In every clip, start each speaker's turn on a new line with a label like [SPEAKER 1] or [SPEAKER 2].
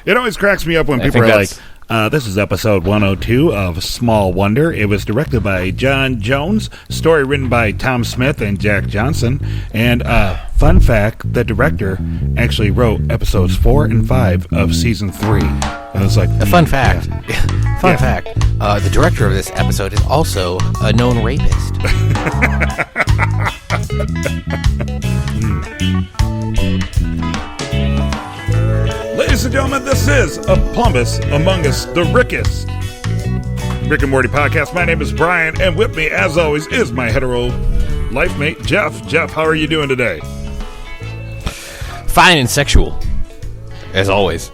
[SPEAKER 1] It always cracks me up when people are like, this is episode 102 of Small Wonder. It was directed by John Jones, story written by Tom Smith and Jack Johnson. And fun fact, the director actually wrote episodes 4 and 5 of season 3. And it's like
[SPEAKER 2] a fun fact. Fun fact. The director of this episode is also a known rapist.
[SPEAKER 1] Ladies and gentlemen, this is A Plumbus Among Us, the Rickest Rick and Morty podcast. My name is Brian, and with me, as always, is my hetero life mate, Jeff. Jeff, how are you doing today?
[SPEAKER 2] Fine and sexual, as always.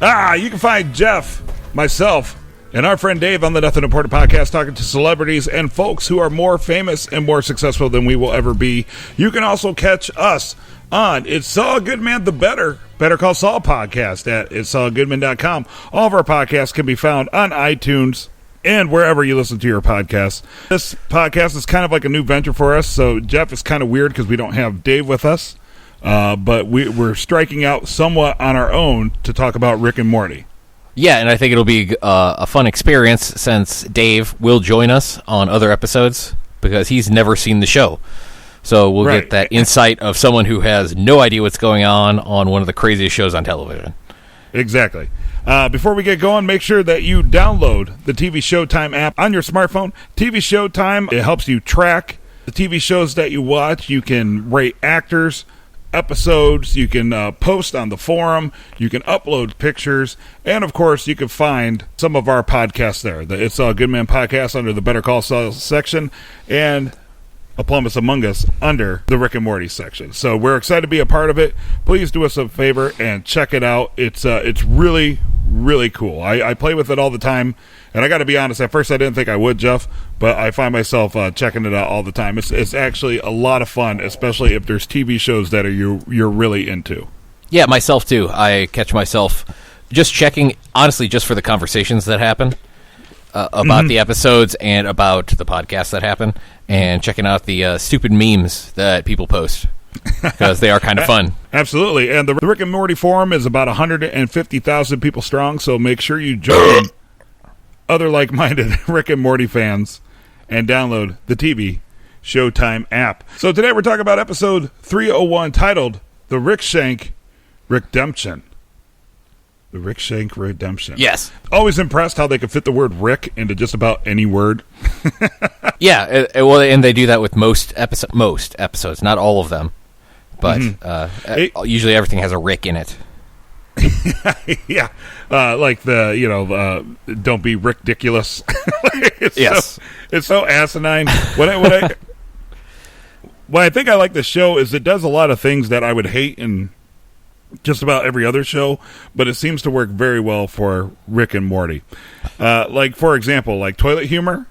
[SPEAKER 1] You can find Jeff, myself, and our friend Dave on the Nothing Important podcast, talking to celebrities and folks who are more famous and more successful than we will ever be. You can also catch us on It's Saul Goodman, the Better Call Saul podcast at itssaulgoodman.com. All of our podcasts can be found on iTunes and wherever you listen to your podcasts. This podcast is kind of like a new venture for us, so Jeff is kind of weird because we don't have Dave with us, but we're striking out somewhat on our own to talk about Rick and Morty.
[SPEAKER 2] Yeah, and I think it'll be a fun experience since Dave will join us on other episodes because he's never seen the show. So we'll get that insight of someone who has no idea what's going on one of the craziest shows on television.
[SPEAKER 1] Exactly. Before we get going, make sure that you download the TV Showtime app on your smartphone. TV Showtime, it helps you track the TV shows that you watch. You can rate actors, episodes, you can post on the forum, you can upload pictures, and of course you can find some of our podcasts there. The It's All Good Man podcast under the Better Call Saul section, and A Plumbus Among Us under the Rick and Morty section. So we're excited to be a part of it. Please do us a favor and check it out. It's really, really cool. I play with it all the time, and I got to be honest, at first I didn't think I would, Jeff, but I find myself checking it out all the time. It's actually a lot of fun, especially if there's TV shows that you're really into.
[SPEAKER 2] Yeah, myself too. I catch myself just checking, honestly, just for the conversations that happen about the episodes and about the podcasts that happen, and checking out the stupid memes that people post because they are kind of fun.
[SPEAKER 1] Absolutely. And the Rick and Morty forum is about 150,000 people strong, so make sure you join other like-minded Rick and Morty fans and download the TV Showtime app. So today we're talking about episode 301 titled The Rickshank Rickdemption. The Rickshank Rickdemption.
[SPEAKER 2] Yes.
[SPEAKER 1] Always impressed how they could fit the word Rick into just about any word.
[SPEAKER 2] Yeah, well, and they do that with most episodes, not all of them, but usually everything has a Rick in it.
[SPEAKER 1] Yeah, like don't be ridiculous.
[SPEAKER 2] Yes,
[SPEAKER 1] it's so asinine. What I think I like the show is it does a lot of things that I would hate in just about every other show, but it seems to work very well for Rick and Morty. Like, for example, like toilet humor.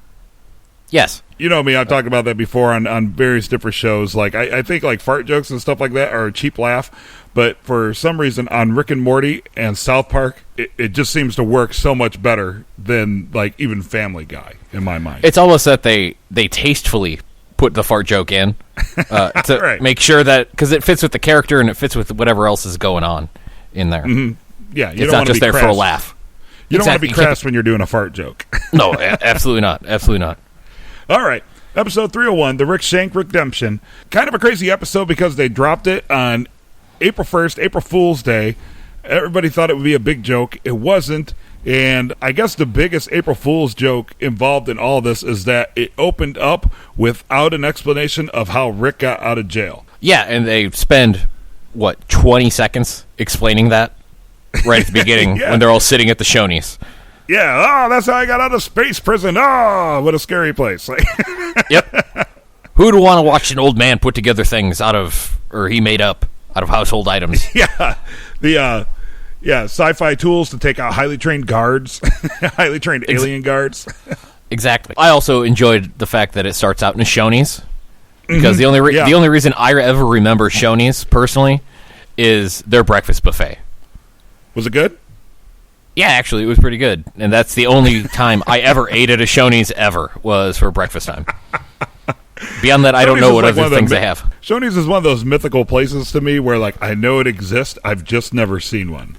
[SPEAKER 2] Yes.
[SPEAKER 1] You know me, I've talked about that before on various different shows. Like, I think like fart jokes and stuff like that are a cheap laugh, but for some reason on Rick and Morty and South Park, it just seems to work so much better than like even Family Guy in my mind.
[SPEAKER 2] It's almost that they tastefully put the fart joke in to
[SPEAKER 1] right.
[SPEAKER 2] make sure that, because it fits with the character and it fits with whatever else is going on in there.
[SPEAKER 1] Mm-hmm. Yeah,
[SPEAKER 2] it's not just there for a laugh.
[SPEAKER 1] You don't want to be crass when you're doing a fart joke.
[SPEAKER 2] No, absolutely not. Absolutely not.
[SPEAKER 1] All right, episode 301, The Rickshank Rickdemption. Kind of a crazy episode because they dropped it on April 1st, April Fool's Day. Everybody thought it would be a big joke. It wasn't. And I guess the biggest April Fool's joke involved in all this is that it opened up without an explanation of how Rick got out of jail.
[SPEAKER 2] Yeah, and they spend, 20 seconds explaining that right at the beginning when they're all sitting at the Shoney's.
[SPEAKER 1] Yeah, that's how I got out of space prison. Oh, what a scary place.
[SPEAKER 2] Yep. Who'd want to watch an old man put together things he made up out of household items?
[SPEAKER 1] Yeah, sci-fi tools to take out highly trained guards, highly trained alien guards.
[SPEAKER 2] Exactly. I also enjoyed the fact that it starts out in a Shoney's because the only reason I ever remember Shoney's personally is their breakfast buffet.
[SPEAKER 1] Was it good?
[SPEAKER 2] Yeah, actually, it was pretty good, and that's the only time I ever ate at a Shoney's ever was for breakfast time. Beyond that, I don't know what other things they have.
[SPEAKER 1] Shoney's is one of those mythical places to me where, like, I know it exists. I've just never seen one.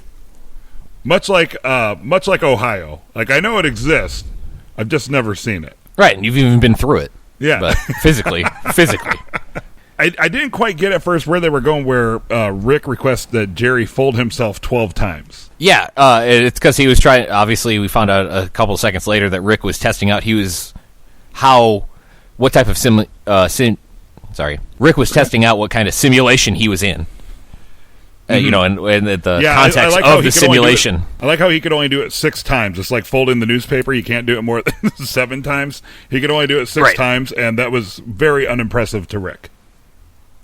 [SPEAKER 1] Much like Ohio. Like, I know it exists. I've just never seen it.
[SPEAKER 2] Right, and you've even been through it.
[SPEAKER 1] Yeah.
[SPEAKER 2] But physically.
[SPEAKER 1] I didn't quite get at first where they were going, where Rick requests that Jerry fold himself 12 times.
[SPEAKER 2] Yeah, it's because he was trying. Obviously, we found out a couple of seconds later that Rick was testing out. What type of Rick was testing out what kind of simulation he was in. You know, and the context of the simulation.
[SPEAKER 1] I like how he could only do it 6 times. It's like folding the newspaper. You can't do it more than 7 times. He could only do it 6 times, and that was very unimpressive to Rick.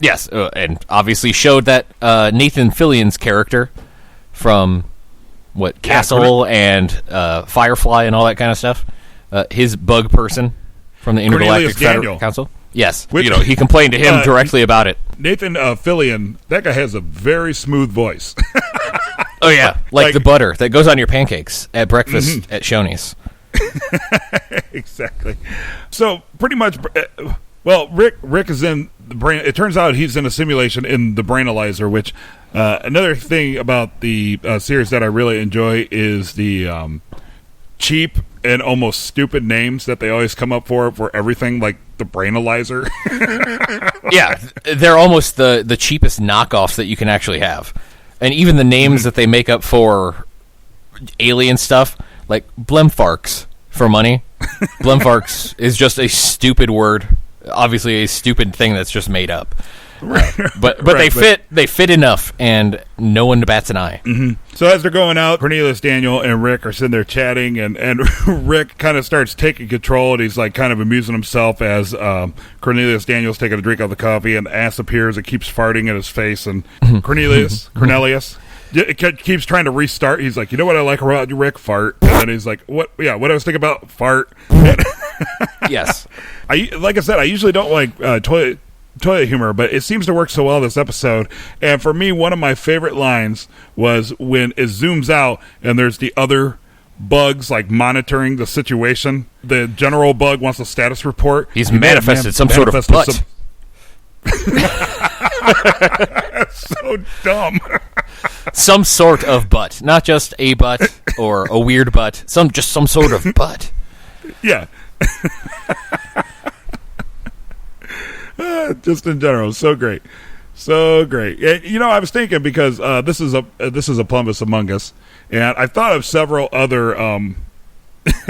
[SPEAKER 2] Yes, and obviously showed that Nathan Fillion's character from Castle and Firefly and all that kind of stuff, his bug person from the Intergalactic Federal Council. Yes, he complained to him directly about it.
[SPEAKER 1] Nathan Fillion, that guy has a very smooth voice.
[SPEAKER 2] Oh yeah, like the butter that goes on your pancakes at breakfast at Shoney's.
[SPEAKER 1] Exactly. So pretty much, Rick is in the brain. It turns out he's in a simulation in the Brainalyzer, which another thing about the series that I really enjoy is the cheap and almost stupid names that they always come up for everything, like the Brainalyzer.
[SPEAKER 2] Yeah, they're almost the cheapest knockoffs that you can actually have. And even the names that they make up for alien stuff, like Blimplarks for money. Blimplarks is just a stupid word. Obviously a stupid thing that's just made up. But they fit enough, and no one bats an eye.
[SPEAKER 1] Mm-hmm. So as they're going out, Cornelius, Daniel, and Rick are sitting there chatting, and Rick kind of starts taking control, and he's like kind of amusing himself as Cornelius Daniel's taking a drink of the coffee, and the ass appears. It keeps farting in his face, and Cornelius it keeps trying to restart. He's like, you know what I like about you, Rick? Fart. And then he's like, what? Yeah, what I was thinking about? Fart.
[SPEAKER 2] Yes.
[SPEAKER 1] Like I said, I usually don't like toilet humor, but it seems to work so well this episode. And for me, one of my favorite lines was when it zooms out and there's the other bugs like monitoring the situation. The general bug wants a status report.
[SPEAKER 2] He's manifested some sort of butt.
[SPEAKER 1] So dumb.
[SPEAKER 2] Some sort of butt, not just a butt or a weird butt. Some sort of butt.
[SPEAKER 1] Yeah. Just in general, so great. You know, I was thinking because this is a Plumbus Among Us, and I thought of several other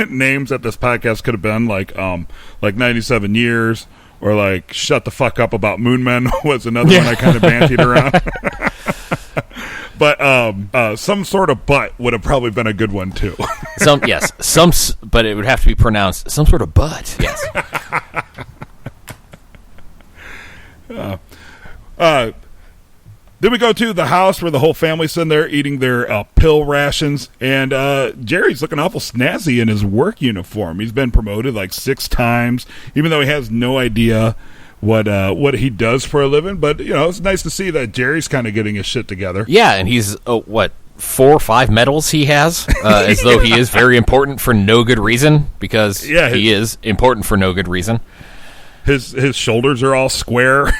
[SPEAKER 1] names that this podcast could have been, like 97 Years, or like Shut the Fuck Up About Moon Men was another one I kind of bantied around. But some sort of butt would have probably been a good one too. But it would have to be pronounced some sort of butt. Yes. Then we go to the house where the whole family's sitting there eating their pill rations, and Jerry's looking awful snazzy in his work uniform. He's been promoted like 6 times, even though he has no idea what he does for a living. But you know, it's nice to see that Jerry's kind of getting his shit together. Yeah, and he's 4 or 5 medals he has, as though he is very important for no good reason, because he is important for no good reason. His shoulders are all square.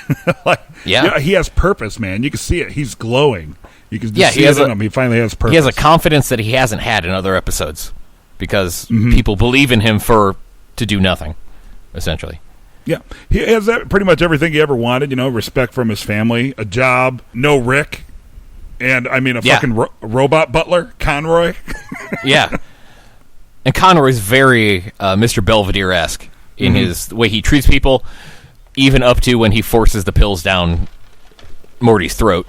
[SPEAKER 1] He has purpose, man. You can see it. He's glowing. You can just see it in him. He finally has purpose. He has a confidence that he hasn't had in other episodes, because people believe in him to do nothing, essentially. Yeah, he has pretty much everything he ever wanted. You know, respect from his family, a job, no Rick, and I mean a fucking robot butler, Conroy. Yeah, and Conroy's very Mr. Belvedere-esque in his way he treats people, even up to when he forces the pills down Morty's throat.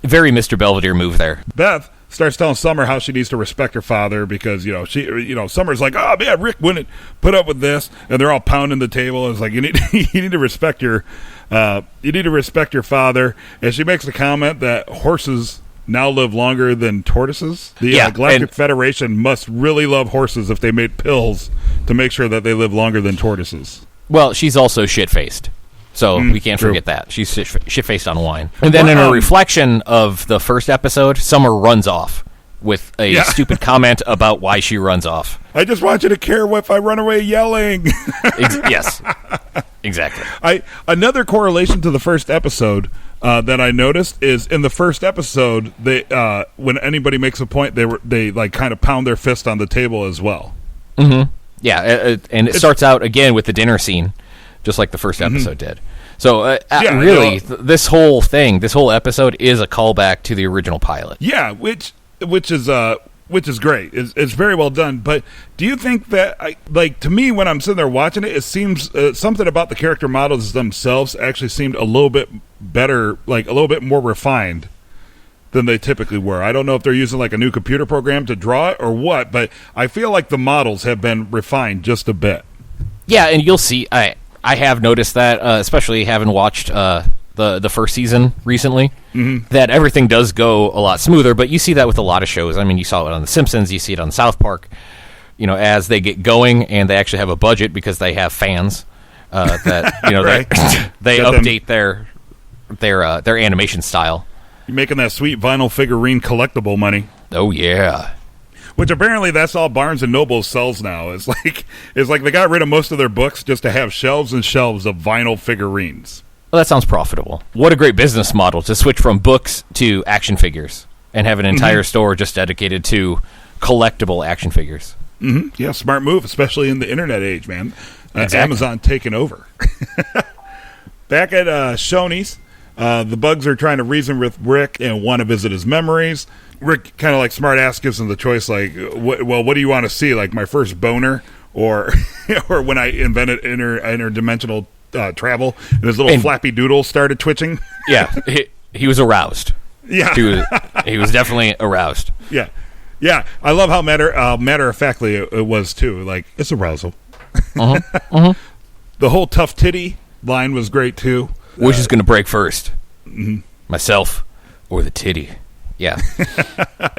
[SPEAKER 1] Very Mr. Belvedere move there. Beth starts telling Summer how she needs to respect her father because, Summer's like, oh man, Rick wouldn't put up with this, and they're all pounding the table. It's like, you need to respect your father. And she makes a comment that horses now live longer than tortoises. The Galactic Federation must really love horses if they made pills to make sure that they live longer than tortoises. Well, she's also shit-faced, so we can't forget that. She's shit-faced on wine. And then in a reflection of the first episode, Summer runs off
[SPEAKER 2] with a stupid comment about why she runs off.
[SPEAKER 1] I just want you to care if I run away yelling.
[SPEAKER 2] Yes, exactly.
[SPEAKER 1] Another correlation to the first episode that I noticed is in the first episode, they when anybody makes a point, they like kind of pound their fist on the table as well.
[SPEAKER 2] Mm-hmm. Yeah, and it starts out again with the dinner scene, just like the first episode did. So this whole episode is a callback to the original pilot.
[SPEAKER 1] Yeah, which is great. It's very well done. But do you think that, to me, when I'm sitting there watching it seems something about the character models themselves actually seemed a little bit better, like a little bit more refined than they typically were. I don't know if they're using like a new computer program to draw it or what, but I feel like the models have been refined just a bit.
[SPEAKER 2] Yeah, and you'll see. I have noticed that, especially having watched the first season recently, that everything does go a lot smoother, but you see that with a lot of shows. I mean, you saw it on The Simpsons, you see it on South Park, as they get going and they actually have a budget because they have fans that, right. they update their animation style.
[SPEAKER 1] You're making that sweet vinyl figurine collectible money.
[SPEAKER 2] Oh, yeah.
[SPEAKER 1] Which apparently that's all Barnes & Noble sells now. It's like they got rid of most of their books just to have shelves and shelves of vinyl figurines.
[SPEAKER 2] Well, that sounds profitable. What a great business model to switch from books to action figures and have an entire store just dedicated to collectible action figures.
[SPEAKER 1] Mm-hmm. Yeah, smart move, especially in the internet age, man.
[SPEAKER 2] Exactly.
[SPEAKER 1] Amazon taking over. Back at Shoney's, the bugs are trying to reason with Rick and want to visit his memories. Rick, kind of like smart ass, gives him the choice, like, what do you want to see? Like my first boner, or or when I invented interdimensional travel, and his little flappy doodle started twitching.
[SPEAKER 2] Yeah, he was aroused.
[SPEAKER 1] Yeah,
[SPEAKER 2] he was definitely aroused.
[SPEAKER 1] Yeah, yeah. I love how matter of factly it was too. Like it's arousal. The whole tough titty line was great too.
[SPEAKER 2] Which is going to break first, myself or the titty? Yeah.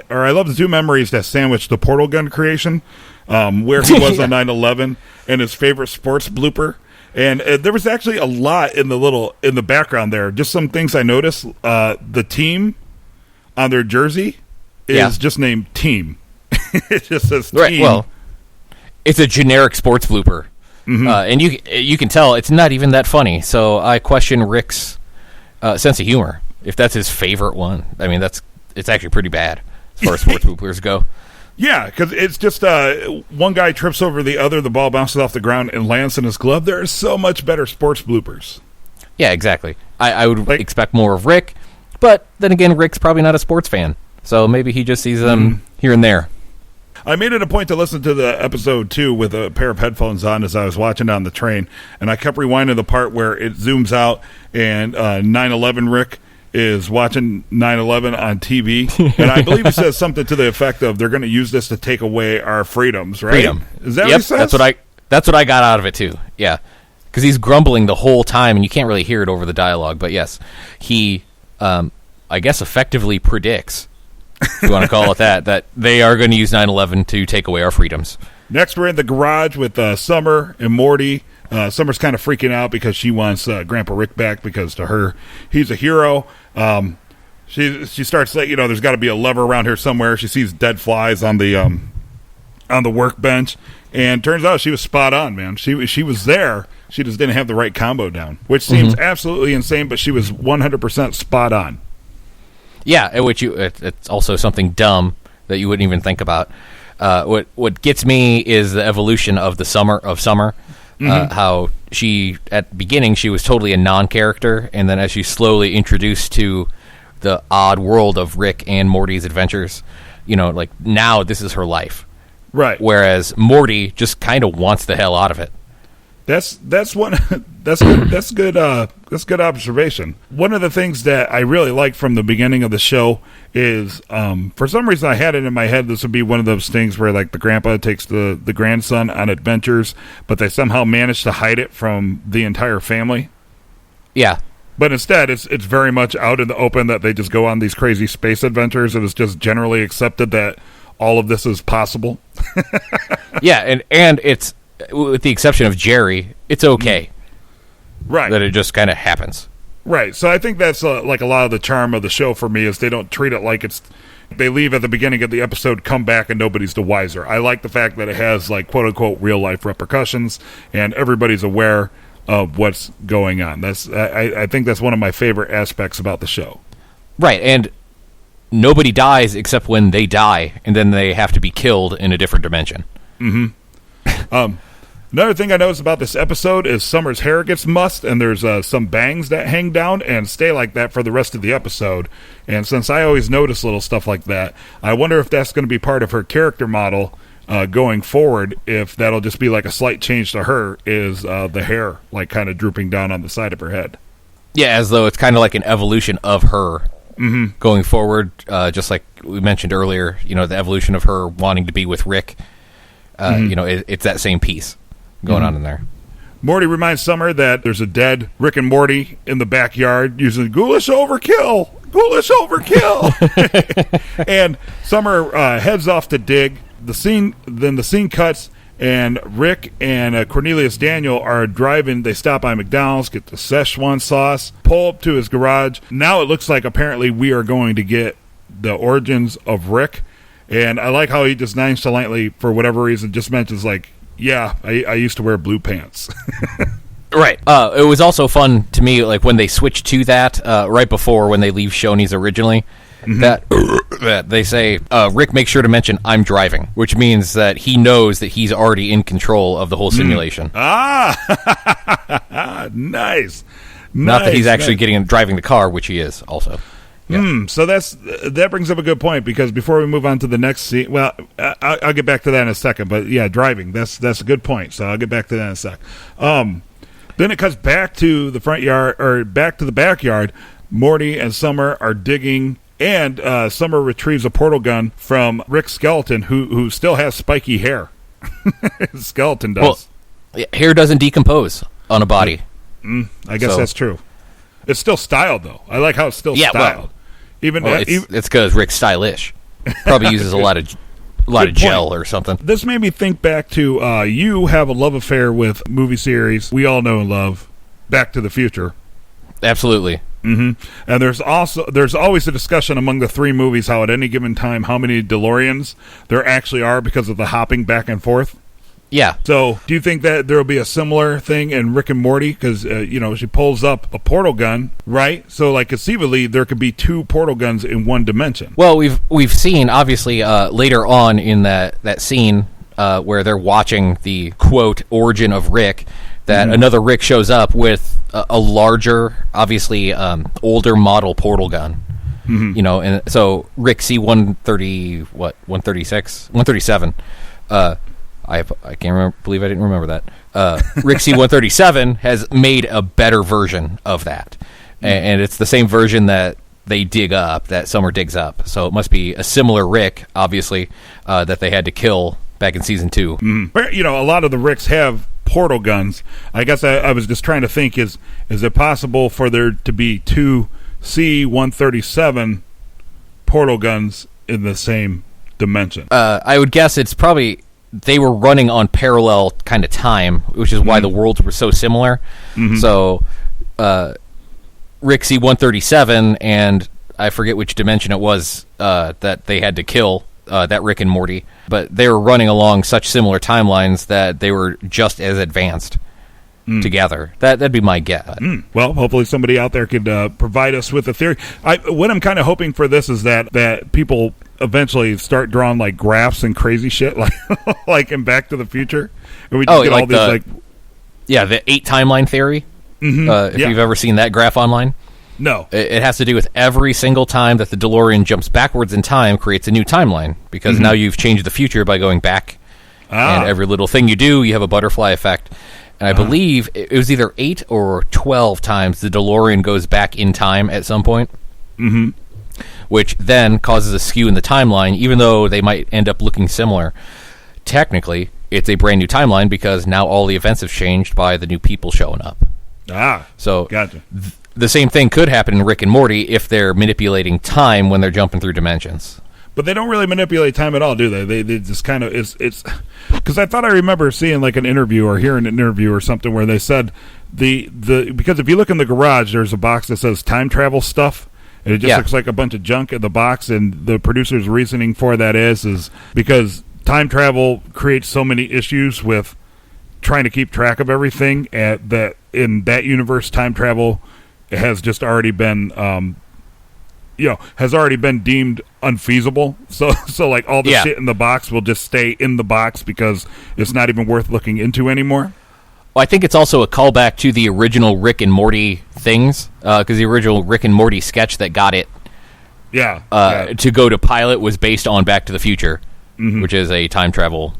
[SPEAKER 1] Or I love the two memories that sandwiched the portal gun creation, where he was on 9/11, and his favorite sports blooper. And there was actually a lot in the background there. Just some things I noticed. The team on their jersey is just named Team. It just says Team.
[SPEAKER 2] Right. Well, it's a generic sports blooper, and you can tell it's not even that funny. So I question Rick's sense of humor. If that's his favorite one, I mean it's actually pretty bad as far as sports bloopers go.
[SPEAKER 1] Yeah, because it's just one guy trips over the other, the ball bounces off the ground and lands in his glove. There are so much better sports bloopers.
[SPEAKER 2] Yeah, exactly. I would expect more of Rick, but then again, Rick's probably not a sports fan, so maybe he just sees them here and there.
[SPEAKER 1] I made it a point to listen to the episode 2 with a pair of headphones on as I was watching on the train, and I kept rewinding the part where it zooms out and 9/11 Rick is watching 9/11 on TV, and I believe he says something to the effect of, they're going to use this to take away our freedoms, right?
[SPEAKER 2] Freedom.
[SPEAKER 1] Is that what he says?
[SPEAKER 2] That's what I got out of it, too. Yeah. Because he's grumbling the whole time, and you can't really hear it over the dialogue, but yes, he, I guess, effectively predicts, if you want to call it that they are going to use 9/11 to take away our freedoms. Next,
[SPEAKER 1] we're in the garage with Summer and Morty. Summer's kind of freaking out because she wants Grandpa Rick back because to her, he's a hero. She starts saying, there's got to be a lever around here somewhere. She sees dead flies on the workbench, and turns out she was spot on, man. She was there. She just didn't have the right combo down, which seems absolutely insane, but she was 100% spot on.
[SPEAKER 2] Yeah, it's also something dumb that you wouldn't even think about. What gets me is the evolution of the Summer. How she, at the beginning, she was totally a non-character, and then as she's slowly introduced to the odd world of Rick and Morty's adventures, now this is her life.
[SPEAKER 1] Right.
[SPEAKER 2] Whereas Morty just kind of wants the hell out of it.
[SPEAKER 1] That's good observation. One of the things that I really like from the beginning of the show is, for some reason I had it in my head, this would be one of those things where like the grandpa takes the grandson on adventures, but they somehow manage to hide it from the entire family.
[SPEAKER 2] Yeah.
[SPEAKER 1] But instead, it's very much out in the open that they just go on these crazy space adventures, and it's just generally accepted that all of this is possible.
[SPEAKER 2] Yeah, and it's, with the exception of Jerry, it's okay.
[SPEAKER 1] Right.
[SPEAKER 2] That it just kind of happens.
[SPEAKER 1] Right. So I think that's like a lot of the charm of the show for me is they don't treat it like it's, they leave at the beginning of the episode, come back, and nobody's the wiser. I like the fact that it has, like, quote-unquote real-life repercussions, and everybody's aware of what's going on. I think that's one of my favorite aspects about the show.
[SPEAKER 2] Right, and nobody dies except when they die, and then they have to be killed in a different dimension.
[SPEAKER 1] Another thing I noticed about this episode is Summer's hair gets mussed, and there's some bangs that hang down and stay like that for the rest of the episode. And since I always notice little stuff like that, I wonder if that's going to be part of her character model going forward, if that'll just be like a slight change to her, is the hair like kind of drooping down on the side of her head.
[SPEAKER 2] Yeah, as though it's kind of like an evolution of her going forward, just like we mentioned earlier, the evolution of her wanting to be with Rick. It's that same piece going on in there.
[SPEAKER 1] Morty reminds Summer that there's a dead Rick and Morty in the backyard using ghoulish overkill. Ghoulish overkill. And Summer heads off to dig. The scene cuts, and Rick and Cornelius Daniel are driving. They stop by McDonald's, get the Szechuan sauce, pull up to his garage. Now it looks like apparently we are going to get the origins of Rick. And I like how he just nonchalantly, for whatever reason, just mentions, like, yeah, I used to wear blue pants.
[SPEAKER 2] Right. It was also fun to me, like, when they switched to that right before when they leave Shoney's originally, that they say, Rick, make sure to mention I'm driving, which means that he knows that he's already in control of the whole simulation.
[SPEAKER 1] Nice.
[SPEAKER 2] Not that he's actually driving the car, which he is also. Yeah.
[SPEAKER 1] So that brings up a good point, because before we move on to the next scene, well, I'll get back to that in a second. But yeah, driving, that's a good point. So I'll get back to that in a sec. Then it cuts back to the front yard, or back to the backyard. Morty and Summer are digging, and Summer retrieves a portal gun from Rick's skeleton, who still has spiky hair. His skeleton does.
[SPEAKER 2] Well, hair doesn't decompose on a body.
[SPEAKER 1] I guess that's true. It's still styled, though. I like how it's still styled.
[SPEAKER 2] Well, it's because Rick's stylish. Probably uses a lot of gel or something. This
[SPEAKER 1] made me think back to you have a love affair with movie series we all know and love, Back to the Future.
[SPEAKER 2] Absolutely.
[SPEAKER 1] And there's always a discussion among the three movies how at any given time how many DeLoreans there actually are because of the hopping back and forth.
[SPEAKER 2] Yeah.
[SPEAKER 1] So, do you think that there will be a similar thing in Rick and Morty? Because, she pulls up a portal gun, right? So, like, conceivably, there could be two portal guns in one dimension.
[SPEAKER 2] Well, we've seen, obviously, later on in that scene where they're watching the, quote, origin of Rick, that another Rick shows up with a larger, obviously, older model portal gun. And so Rick C-130, 136? 137, I can't believe I didn't remember that. Rick C-137 has made a better version of that. And it's the same version that they dig up, that Summer digs up. So it must be a similar Rick, obviously, that they had to kill back in Season 2.
[SPEAKER 1] But, a lot of the Ricks have portal guns. I guess I was just trying to think, is it possible for there to be two C-137 portal guns in the same dimension?
[SPEAKER 2] I would guess it's probably... They were running on parallel kind of time, which is why the worlds were so similar. So, Rick C-137, and I forget which dimension it was that they had to kill, that Rick and Morty, but they were running along such similar timelines that they were just as advanced together. That'd be my guess.
[SPEAKER 1] Well, hopefully somebody out there could provide us with a theory. What I'm kind of hoping for this is that people eventually start drawing like graphs and crazy shit like in Back to the Future, and we just get all these
[SPEAKER 2] the 8 timeline theory. If you've ever seen that graph online.
[SPEAKER 1] No,
[SPEAKER 2] it has to do with every single time that the DeLorean jumps backwards in time creates a new timeline, because now you've changed the future by going back, and every little thing you do, you have a butterfly effect. And I believe it was either 8 or 12 times the DeLorean goes back in time at some point. Which then causes a skew in the timeline, even though they might end up looking similar. Technically, it's a brand new timeline because now all the events have changed by the new people showing up. So
[SPEAKER 1] gotcha.
[SPEAKER 2] The same thing could happen in Rick and Morty if they're manipulating time when they're jumping through dimensions.
[SPEAKER 1] But they don't really manipulate time at all, do they? They just kind of it's because I thought I remember seeing like an interview or hearing an interview or something where they said the because if you look in the garage, there's a box that says time travel stuff. And it just looks like a bunch of junk in the box, and the producer's reasoning for that is because time travel creates so many issues with trying to keep track of everything, that in that universe, time travel has just already been deemed unfeasible. So like all the shit in the box will just stay in the box because it's not even worth looking into anymore.
[SPEAKER 2] Well, I think it's also a callback to the original Rick and Morty things, because the original Rick and Morty sketch that got it to go to pilot was based on Back to the Future, which is a time travel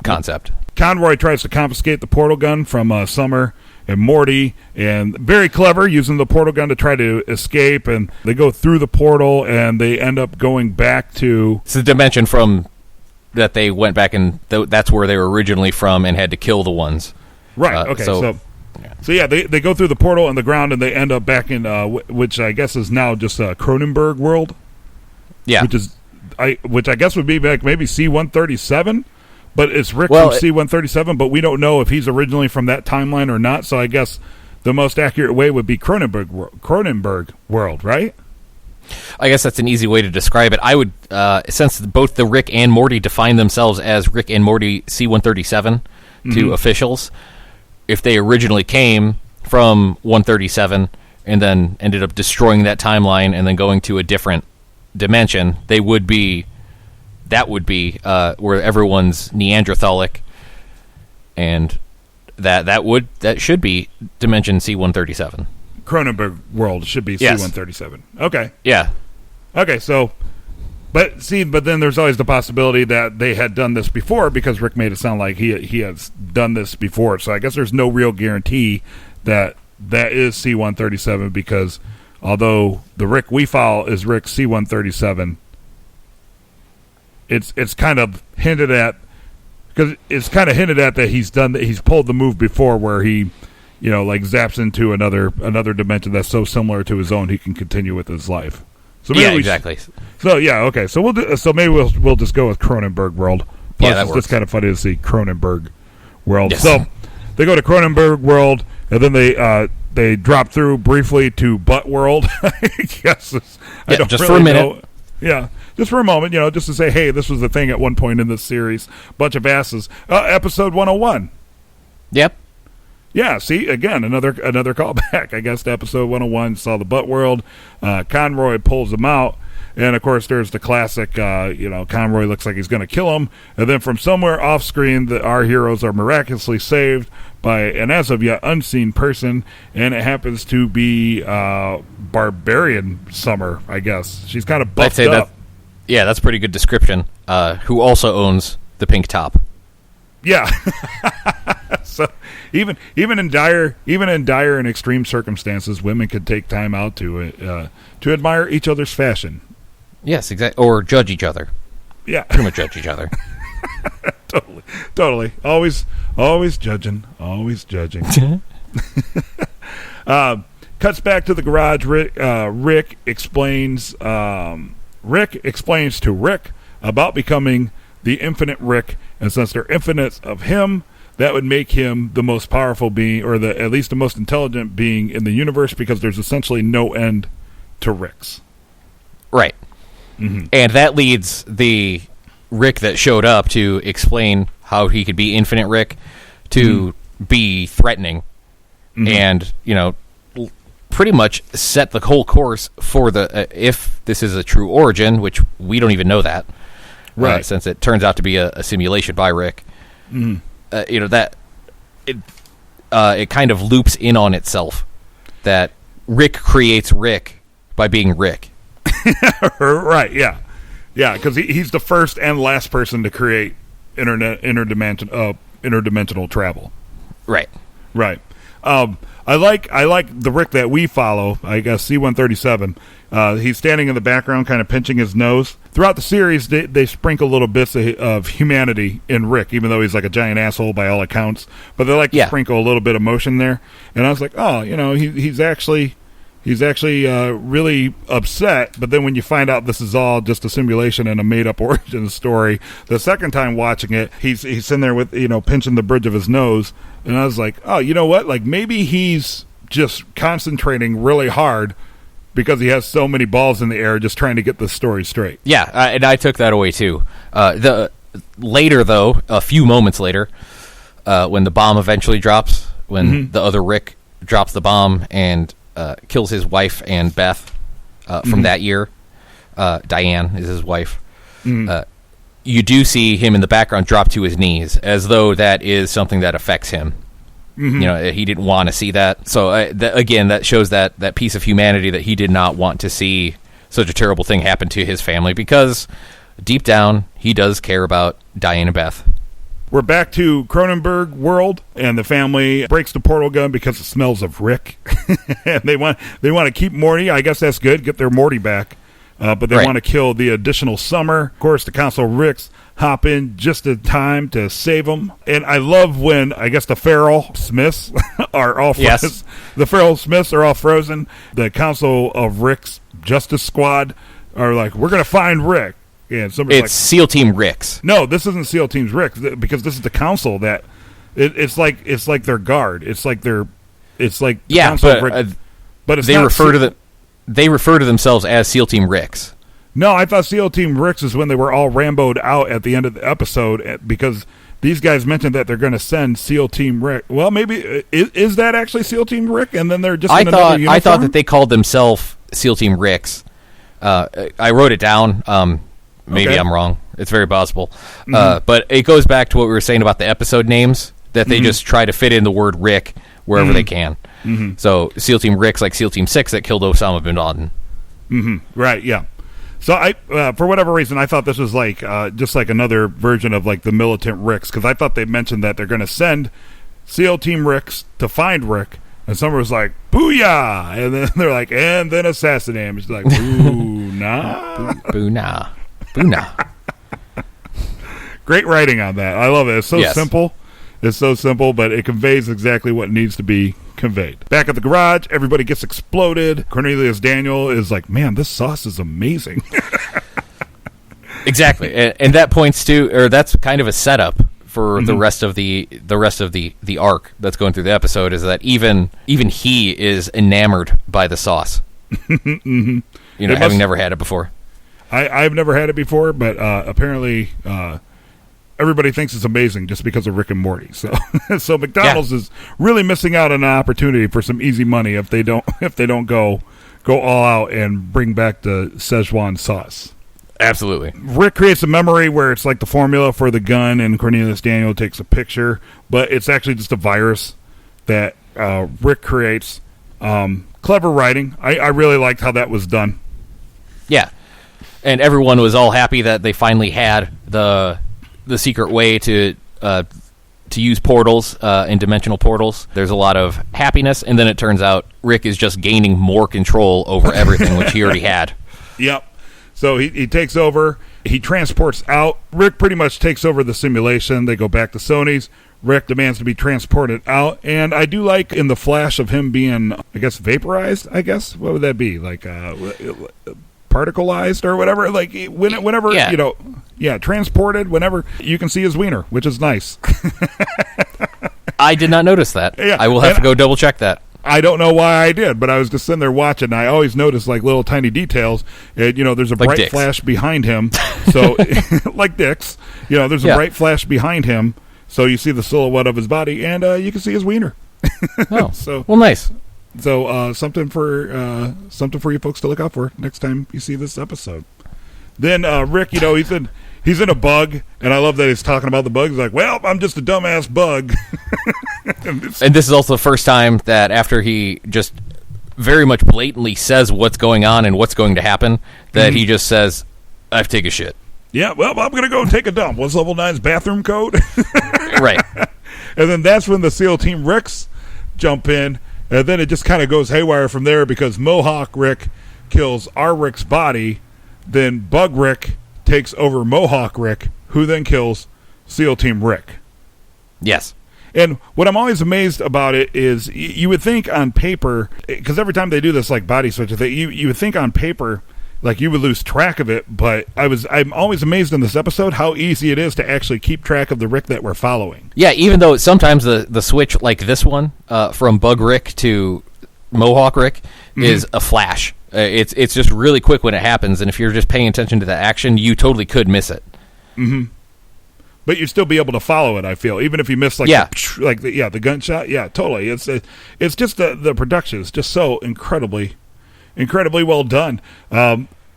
[SPEAKER 2] concept.
[SPEAKER 1] Conroy tries to confiscate the portal gun from Summer and Morty, and very clever, using the portal gun to try to escape, and they go through the portal, and they end up going back to...
[SPEAKER 2] It's a dimension from that they went back, and that's where they were originally from and had to kill the ones.
[SPEAKER 1] Right, okay, so they go through the portal in the ground, and they end up back in, which I guess is now just Cronenberg World.
[SPEAKER 2] Yeah.
[SPEAKER 1] Which I guess would be like maybe C-137, but it's Rick from C-137, but we don't know if he's originally from that timeline or not, so I guess the most accurate way would be Cronenberg World, right?
[SPEAKER 2] I guess that's an easy way to describe it. I would, since both the Rick and Morty define themselves as Rick and Morty C-137 to officials, if they originally came from 137 and then ended up destroying that timeline and then going to a different dimension, that would be where everyone's Neanderthalic, and that should be dimension C-137.
[SPEAKER 1] Cronenberg World should be C-137. Okay.
[SPEAKER 2] Yeah.
[SPEAKER 1] Okay, so but then there's always the possibility that they had done this before, because Rick made it sound like he has done this before. So I guess there's no real guarantee that is C-137, because although the Rick we follow is Rick C-137, it's kind of hinted at, because it's kind of hinted at that he's pulled the move before, where he, like zaps into another dimension that's so similar to his own he can continue with his life. So maybe
[SPEAKER 2] exactly.
[SPEAKER 1] Okay. So maybe we'll just go with Cronenberg World. Plus,
[SPEAKER 2] that
[SPEAKER 1] it's
[SPEAKER 2] works.
[SPEAKER 1] just kind of funny to see Cronenberg World.
[SPEAKER 2] Yes.
[SPEAKER 1] So they go to Cronenberg World, and then they drop through briefly to Butt World. I guess I don't
[SPEAKER 2] just
[SPEAKER 1] really
[SPEAKER 2] for a minute.
[SPEAKER 1] know. Yeah, just for a moment, just to say, hey, this was the thing at one point in this series. Bunch of asses. Episode 101.
[SPEAKER 2] Yep.
[SPEAKER 1] Yeah, see, again, another callback, I guess, to episode 101. Saw the Butt World. Conroy pulls him out. And, of course, there's the classic, Conroy looks like he's going to kill him. And then from somewhere off screen, our heroes are miraculously saved by an as of yet unseen person. And it happens to be Barbarian Summer, I guess. She's kind of buffed up.
[SPEAKER 2] That's a pretty good description. Who also owns the pink top.
[SPEAKER 1] Yeah. So even in dire and extreme circumstances, women could take time out to admire each other's fashion.
[SPEAKER 2] Yes, exactly. Or judge each other.
[SPEAKER 1] Yeah.
[SPEAKER 2] Pretty much judge each other.
[SPEAKER 1] Totally. Always judging. Always judging. Cuts back to the garage. Rick explains to Rick about becoming the infinite Rick, and since there are infinites of him, that would make him the most powerful being, or at least the most intelligent being in the universe, because there's essentially no end to Ricks.
[SPEAKER 2] Right. Mm-hmm. And that leads the Rick that showed up to explain how he could be infinite Rick to be threatening, and pretty much set the whole course for the if this is a true origin, which we don't even know that, right? Since it turns out to be a simulation by Rick. That it kind of loops in on itself, that Rick creates Rick by being Rick.
[SPEAKER 1] Right, yeah, because he's the first and last person to create interdimensional travel.
[SPEAKER 2] Right.
[SPEAKER 1] I like the Rick that we follow, I guess, C-137. He's standing in the background, kind of pinching his nose. Throughout the series, they sprinkle little bits of humanity in Rick, even though he's like a giant asshole by all accounts. But they like to sprinkle a little bit of emotion there. And I was like, oh, he's actually really upset. But then when you find out this is all just a simulation and a made-up origin story, the second time watching it, he's sitting there with pinching the bridge of his nose. And I was like, oh, you know what? Like, maybe he's just concentrating really hard because he has so many balls in the air just trying to get the story straight.
[SPEAKER 2] Yeah, and I took that away too. Later, though, a few moments later, when the bomb eventually drops, when the other Rick drops the bomb and kills his wife and Beth from that year, Diane is his wife, you do see him in the background drop to his knees, as though that is something that affects him. You know, he didn't want to see that. So, again, that shows that piece of humanity that he did not want to see such a terrible thing happen to his family, because deep down, he does care about Diane and Beth.
[SPEAKER 1] We're back to Cronenberg World, and the family breaks the portal gun because it smells of Rick. And they want to keep Morty. I guess that's good. Get their Morty back. But they want to kill the additional Summer. Of course, the Council Ricks hop in just in time to save them. And I love when, I guess, the Feral Smiths are all frozen. Yes. The Feral Smiths are all frozen. The Council of Ricks Justice Squad are like, we're going to find Rick. And
[SPEAKER 2] it's like, SEAL Team Ricks.
[SPEAKER 1] No, this isn't SEAL Team Ricks, because this is the Council that it's like their guard. It's like
[SPEAKER 2] yeah, but it's they refer to themselves as SEAL Team Ricks.
[SPEAKER 1] No, I thought SEAL Team Ricks is when they were all Rambo'd out at the end of the episode, because these guys mentioned that they're going to send SEAL Team Rick. Well, maybe is that actually SEAL Team Rick? And then they're just in another uniform?
[SPEAKER 2] I thought that they called themselves SEAL Team Ricks. I wrote it down. Maybe I'm wrong. It's very possible. But it goes back to what we were saying about the episode names, that they just try to fit in the word Rick wherever they can. So SEAL Team Rick's like SEAL Team 6 that killed Osama bin Laden.
[SPEAKER 1] Right, yeah. So I, for whatever reason, I thought this was like just like another version of like the militant Ricks, because I thought they mentioned that they're going to send SEAL Team Ricks to find Rick, and someone was like, "Booyah!" And then they're like, "And then assassinate him." It's like, "Boo nah,
[SPEAKER 2] boo nah, boo nah."
[SPEAKER 1] Great writing on that. I love it. It's so simple. It's so simple, but it conveys exactly what needs to be conveyed. Back at the garage, everybody gets exploded. Cornelius Daniel is like, man, this sauce is amazing.
[SPEAKER 2] Exactly. And that points to, or that's kind of a setup for the rest of the arc that's going through the episode, is that even he is enamored by the sauce. You know, having never had it before.
[SPEAKER 1] I've never had it before, but apparently everybody thinks it's amazing just because of Rick and Morty. So McDonald's is really missing out on an opportunity for some easy money if they don't go all out and bring back the Szechuan sauce.
[SPEAKER 2] Absolutely.
[SPEAKER 1] Rick creates a memory where it's like the formula for the gun, and Cornelius Daniel takes a picture, but it's actually just a virus that Rick creates. Clever writing. I really liked how that was done.
[SPEAKER 2] Yeah. And everyone was all happy that they finally had the secret way to use portals and dimensional portals. There's a lot of happiness, and then it turns out Rick is just gaining more control over everything, which he already had.
[SPEAKER 1] Yep. So he takes over. He transports out. Rick pretty much takes over the simulation. They go back to Sony's. Rick demands to be transported out, and I do like in the flash of him being, I guess, vaporized. I guess what would that be, like particleized or whatever? Like whenever transported. Whenever you can see his wiener, which is nice.
[SPEAKER 2] I did not notice that. Yeah, I will have to go double check that.
[SPEAKER 1] I don't know why I did, but I was just sitting there watching, and I always notice like little tiny details. And, there's a
[SPEAKER 2] like
[SPEAKER 1] bright
[SPEAKER 2] dicks.
[SPEAKER 1] flash behind him. So, like dicks, there's a bright flash behind him. So you see the silhouette of his body, and you can see his wiener.
[SPEAKER 2] Oh,
[SPEAKER 1] so
[SPEAKER 2] well, nice.
[SPEAKER 1] So something for you folks to look out for next time you see this episode. Then Rick, he's in a bug, and I love that he's talking about the bug. He's like, "Well, I'm just a dumbass bug."
[SPEAKER 2] And this is also the first time that after he just very much blatantly says what's going on and what's going to happen, that he just says, "I have to take a shit."
[SPEAKER 1] Yeah, well, I'm going to go take a dump. What's level 9's bathroom code?
[SPEAKER 2] Right.
[SPEAKER 1] And then that's when the SEAL Team Ricks jump in, and then it just kind of goes haywire from there because Mohawk Rick kills our Rick's body, then Bug Rick takes over Mohawk Rick, who then kills SEAL Team Rick.
[SPEAKER 2] Yes.
[SPEAKER 1] And what I'm always amazed about it is you would think on paper, because every time they do this like body switch thing, you would think on paper like you would lose track of it, but I'm always amazed in this episode how easy it is to actually keep track of the Rick that we're following.
[SPEAKER 2] Yeah, even though sometimes the switch like this one from Bug Rick to Mohawk Rick is a flash. It's just really quick when it happens, and if you're just paying attention to the action, you totally could miss it.
[SPEAKER 1] But you'd still be able to follow it, I feel, even if you miss the gunshot. Yeah, totally. It's just the production is just so incredibly well done.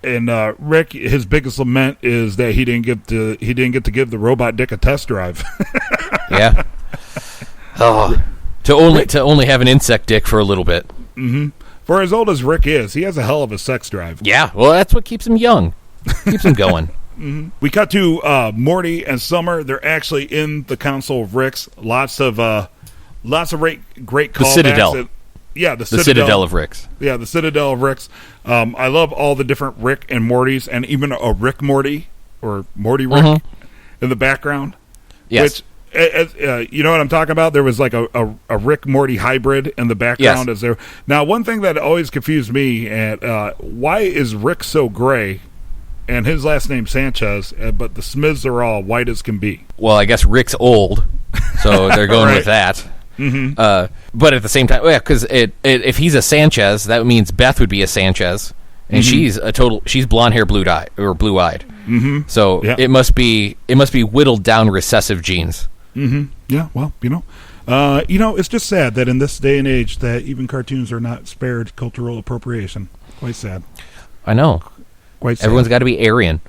[SPEAKER 1] And Rick, his biggest lament is that he didn't get to give the robot dick a test drive.
[SPEAKER 2] Yeah. Oh, to only have an insect dick for a little bit.
[SPEAKER 1] For as old as Rick is, he has a hell of a sex drive.
[SPEAKER 2] Yeah, well, that's what keeps him young. Keeps him going.
[SPEAKER 1] We cut to Morty and Summer. They're actually in the Council of Ricks. Lots of great callbacks.
[SPEAKER 2] The Citadel.
[SPEAKER 1] The
[SPEAKER 2] Citadel of Ricks.
[SPEAKER 1] Yeah, the Citadel of Ricks. I love all the different Rick and Mortys, and even a Rick Morty or Morty Rick in the background.
[SPEAKER 2] Yes.
[SPEAKER 1] Which, you know what I'm talking about? There was like a Rick Morty hybrid in the background.
[SPEAKER 2] Yes.
[SPEAKER 1] As there. Now, one thing that always confused me, and why is Rick so gray? And his last name's Sanchez, but the Smiths are all white as can be.
[SPEAKER 2] Well, I guess Rick's old, so they're going with that. But at the same time, because if he's a Sanchez, that means Beth would be a Sanchez, and she's blonde hair, blue eyed. So it must be whittled down recessive genes.
[SPEAKER 1] Yeah, well, it's just sad that in this day and age that even cartoons are not spared cultural appropriation. Quite sad.
[SPEAKER 2] I know.
[SPEAKER 1] Quite sad.
[SPEAKER 2] Everyone's got to be Aryan.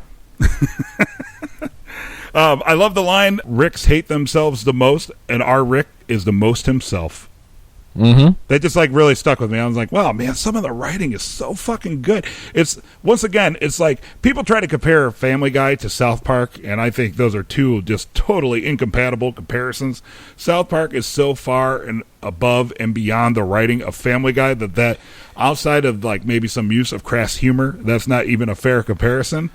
[SPEAKER 1] I love the line, Ricks hate themselves the most, and our Rick is the most himself. That just really stuck with me. I was like, wow, man, some of the writing is so fucking good. It's like people try to compare Family Guy to South Park, and I think those are two just totally incompatible comparisons. South Park is so far and above and beyond the writing of Family Guy that outside of maybe some use of crass humor, that's not even a fair comparison.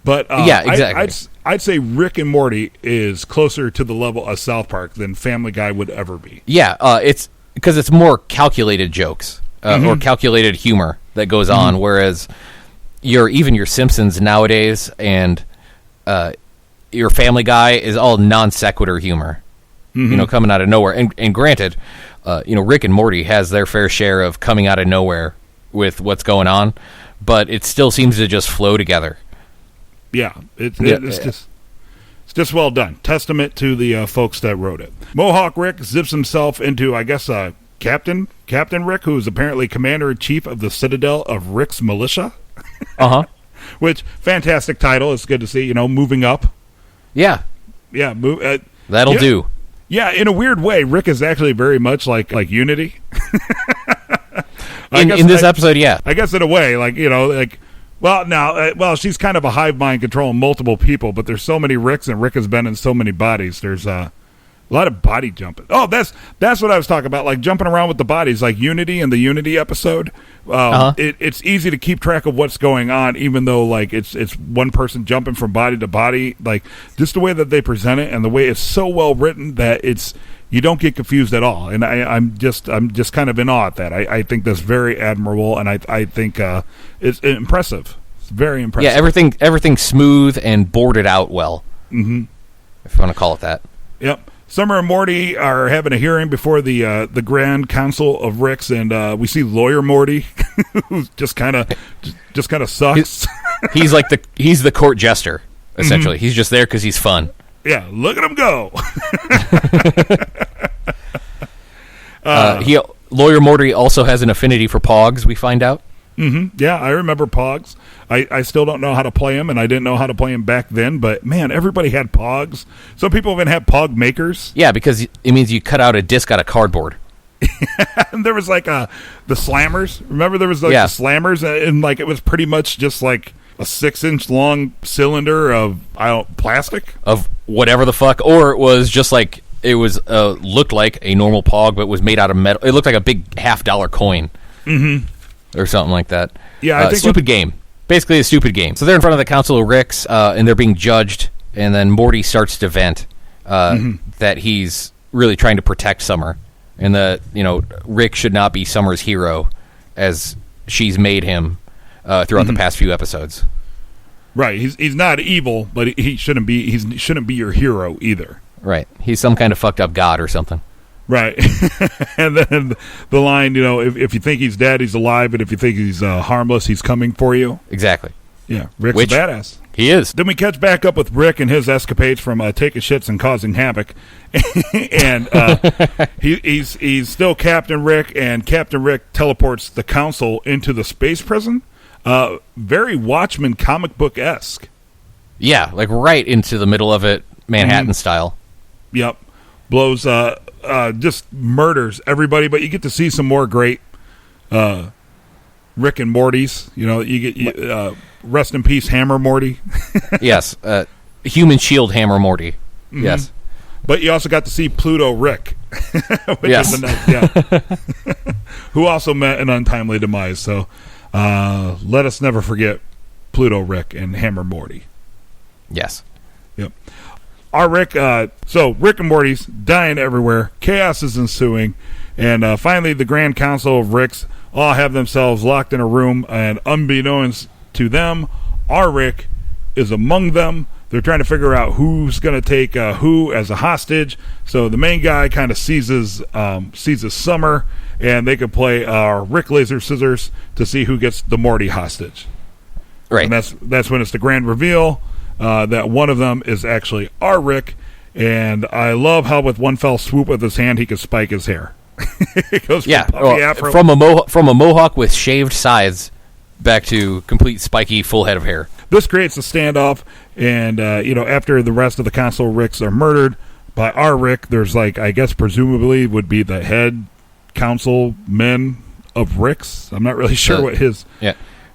[SPEAKER 1] But
[SPEAKER 2] yeah, exactly.
[SPEAKER 1] I'd say Rick and Morty is closer to the level of South Park than Family Guy would ever be.
[SPEAKER 2] Yeah, it's because it's more calculated jokes or calculated humor that goes on, whereas your Simpsons nowadays and your Family Guy is all non sequitur humor, coming out of nowhere. And granted, Rick and Morty has their fair share of coming out of nowhere with what's going on, but it still seems to just flow together.
[SPEAKER 1] Yeah, it's just well done. Testament to the folks that wrote it. Mohawk Rick zips himself into, I guess, Captain Rick, who is apparently Commander-in-Chief of the Citadel of Rick's Militia. Which, fantastic title. It's good to see, moving up.
[SPEAKER 2] Yeah.
[SPEAKER 1] Yeah.
[SPEAKER 2] That'll do.
[SPEAKER 1] Yeah, in a weird way, Rick is actually very much like Unity.
[SPEAKER 2] in this episode, yeah.
[SPEAKER 1] I guess in a way, she's kind of a hive mind controlling multiple people, but there's so many Ricks, and Rick has been in so many bodies. There's a lot of body jumping. Oh, that's what I was talking about, like jumping around with the bodies, like Unity in the Unity episode. It's easy to keep track of what's going on, even though it's one person jumping from body to body. Like just the way that they present it and the way it's so well written that you don't get confused at all. And I'm just kind of in awe at that. I think that's very admirable, and I think it's impressive. It's very impressive.
[SPEAKER 2] Yeah, everything's smooth and boarded out well. If you want to call it that.
[SPEAKER 1] Yep. Summer and Morty are having a hearing before the Grand Council of Ricks, and we see Lawyer Morty, who just kind of sucks.
[SPEAKER 2] He's the court jester, essentially. He's just there because he's fun.
[SPEAKER 1] Yeah, look at him go.
[SPEAKER 2] Lawyer Morty also has an affinity for Pogs, we find out.
[SPEAKER 1] Yeah, I remember Pogs. I still don't know how to play them, and I didn't know how to play them back then, but man, everybody had Pogs. Some people even had Pog makers.
[SPEAKER 2] Yeah, because it means you cut out a disc out of cardboard.
[SPEAKER 1] And there was the Slammers. Remember there was the Slammers, and it was pretty much just like a 6-inch long cylinder of plastic?
[SPEAKER 2] Of whatever the fuck, or it was just looked like a normal Pog, but was made out of metal. It looked like a big $50 coin. Or something like that.
[SPEAKER 1] Yeah, I think
[SPEAKER 2] stupid game. Basically a stupid game. So they're in front of the Council of Ricks, and they're being judged, and then Morty starts to vent that he's really trying to protect Summer, and that, Rick should not be Summer's hero, as she's made him throughout the past few episodes.
[SPEAKER 1] Right. He's not evil, but he shouldn't be your hero either.
[SPEAKER 2] Right. He's some kind of fucked up god or something.
[SPEAKER 1] Right. And then the line, if you think he's dead, he's alive, but if you think he's harmless, he's coming for you.
[SPEAKER 2] Exactly.
[SPEAKER 1] Yeah, Rick's a badass.
[SPEAKER 2] He is.
[SPEAKER 1] Then we catch back up with Rick and his escapades from taking shits and causing havoc. And he's still Captain Rick, and Captain Rick teleports the council into the space prison. Very Watchmen comic book-esque.
[SPEAKER 2] Yeah, like right into the middle of it, Manhattan style.
[SPEAKER 1] Yep. Blows, just murders everybody, but you get to see some more great Rick and Mortys. You get rest in peace, Hammer Morty.
[SPEAKER 2] Yes, human shield Hammer Morty. Mm-hmm. Yes.
[SPEAKER 1] But you also got to see Pluto Rick. Which
[SPEAKER 2] yes.
[SPEAKER 1] is who also met an untimely demise. So let us never forget Pluto Rick and Hammer Morty.
[SPEAKER 2] Yes.
[SPEAKER 1] Yep. Our Rick, so Rick and Morty's dying everywhere. Chaos is ensuing. And finally, the Grand Council of Ricks all have themselves locked in a room. And unbeknownst to them, our Rick is among them. They're trying to figure out who's going to take who as a hostage. So the main guy kind of seizes Summer, and they could play Rick Laser Scissors to see who gets the Morty hostage.
[SPEAKER 2] Right.
[SPEAKER 1] And that's when it's the grand reveal that one of them is actually our Rick. And I love how with one fell swoop with his hand, he could spike his hair. It goes
[SPEAKER 2] from a mohawk with shaved sides back to complete spiky full head of hair.
[SPEAKER 1] This creates a standoff, and after the rest of the council Ricks are murdered by our Rick, there's I guess presumably would be the head council men of Ricks. I'm not really sure what his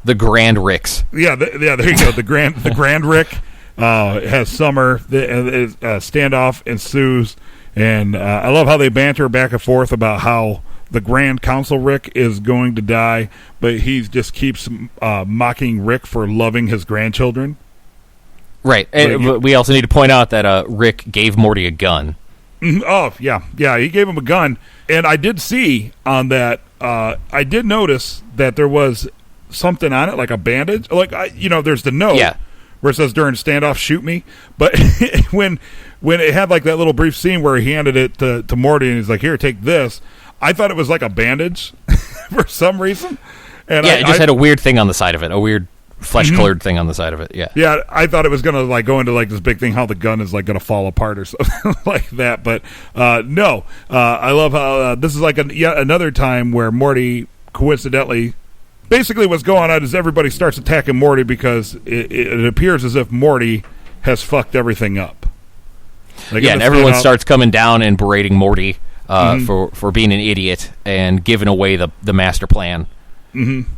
[SPEAKER 2] the Grand Ricks.
[SPEAKER 1] Yeah, there you go. The Grand Rick has Summer. The standoff ensues, and I love how they banter back and forth about how the Grand Council Rick is going to die, but he just keeps mocking Rick for loving his grandchildren.
[SPEAKER 2] Right. And we also need to point out that Rick gave Morty a gun.
[SPEAKER 1] Oh, yeah. Yeah, he gave him a gun. And I did see on that, I did notice that there was something on it, like a bandage. There's the note where it says, during standoff, shoot me. But when it had that little brief scene where he handed it to Morty and he's like, here, take this, I thought it was like a bandage for some reason. And
[SPEAKER 2] it just had a weird thing on the side of it, a weird flesh-colored thing on the side of it, yeah.
[SPEAKER 1] Yeah, I thought it was going to go into this big thing, how the gun is going to fall apart or something like that. But no, I love how this is yet another time where Morty coincidentally, basically what's going on is everybody starts attacking Morty because it appears as if Morty has fucked everything up.
[SPEAKER 2] And everyone starts coming down and berating Morty. For being an idiot and giving away the master plan.
[SPEAKER 1] Mm-hmm.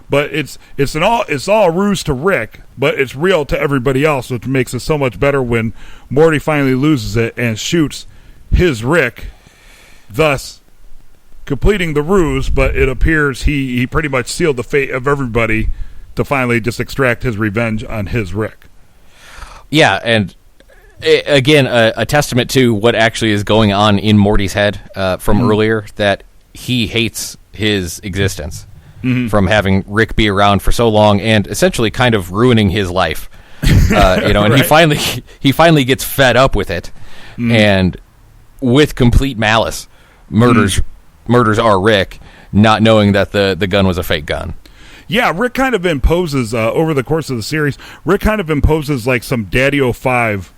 [SPEAKER 1] But it's all a ruse to Rick, but it's real to everybody else, which makes it so much better when Morty finally loses it and shoots his Rick, thus completing the ruse. But it appears he pretty much sealed the fate of everybody to finally just extract his revenge on his Rick.
[SPEAKER 2] Yeah, and again, a testament to what actually is going on in Morty's head from earlier, that he hates his existence from having Rick be around for so long and essentially kind of ruining his life. And right. he finally gets fed up with it, and with complete malice murders our Rick, not knowing that the gun was a fake gun.
[SPEAKER 1] Yeah, Rick kind of imposes over the course of the series. Rick kind of imposes some Daddy 05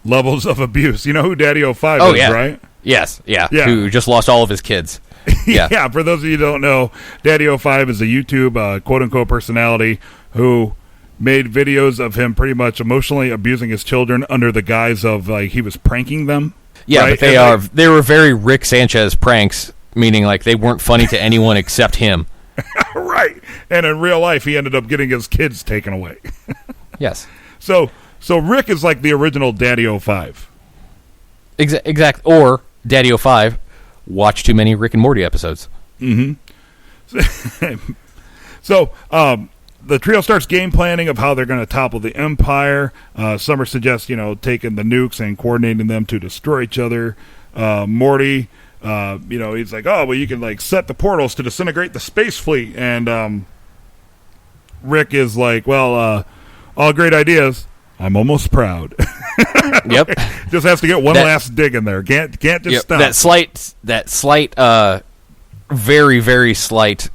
[SPEAKER 1] levels of abuse. You know who Daddy 05 is, right?
[SPEAKER 2] Yes, yeah. Who just lost all of his kids.
[SPEAKER 1] Yeah, for those of you who don't know, Daddy 05 is a YouTube quote-unquote personality who made videos of him pretty much emotionally abusing his children under the guise of he was pranking them.
[SPEAKER 2] Yeah,
[SPEAKER 1] right?
[SPEAKER 2] But they were very Rick Sanchez pranks, meaning they weren't funny to anyone except him.
[SPEAKER 1] Right. And in real life, he ended up getting his kids taken away.
[SPEAKER 2] Yes.
[SPEAKER 1] So Rick is the original Daddy 05.
[SPEAKER 2] Exact. Or Daddy 05, watch too many Rick and Morty episodes.
[SPEAKER 1] Mm-hmm. So the trio starts game planning of how they're going to topple the Empire. Summer suggests, taking the nukes and coordinating them to destroy each other. Morty, he's like, oh, well, you can set the portals to disintegrate the space fleet. And Rick is like, well, all great ideas. I'm almost proud.
[SPEAKER 2] Yep.
[SPEAKER 1] Just has to get one last dig in there. Can't just stop.
[SPEAKER 2] That slight, very, very slight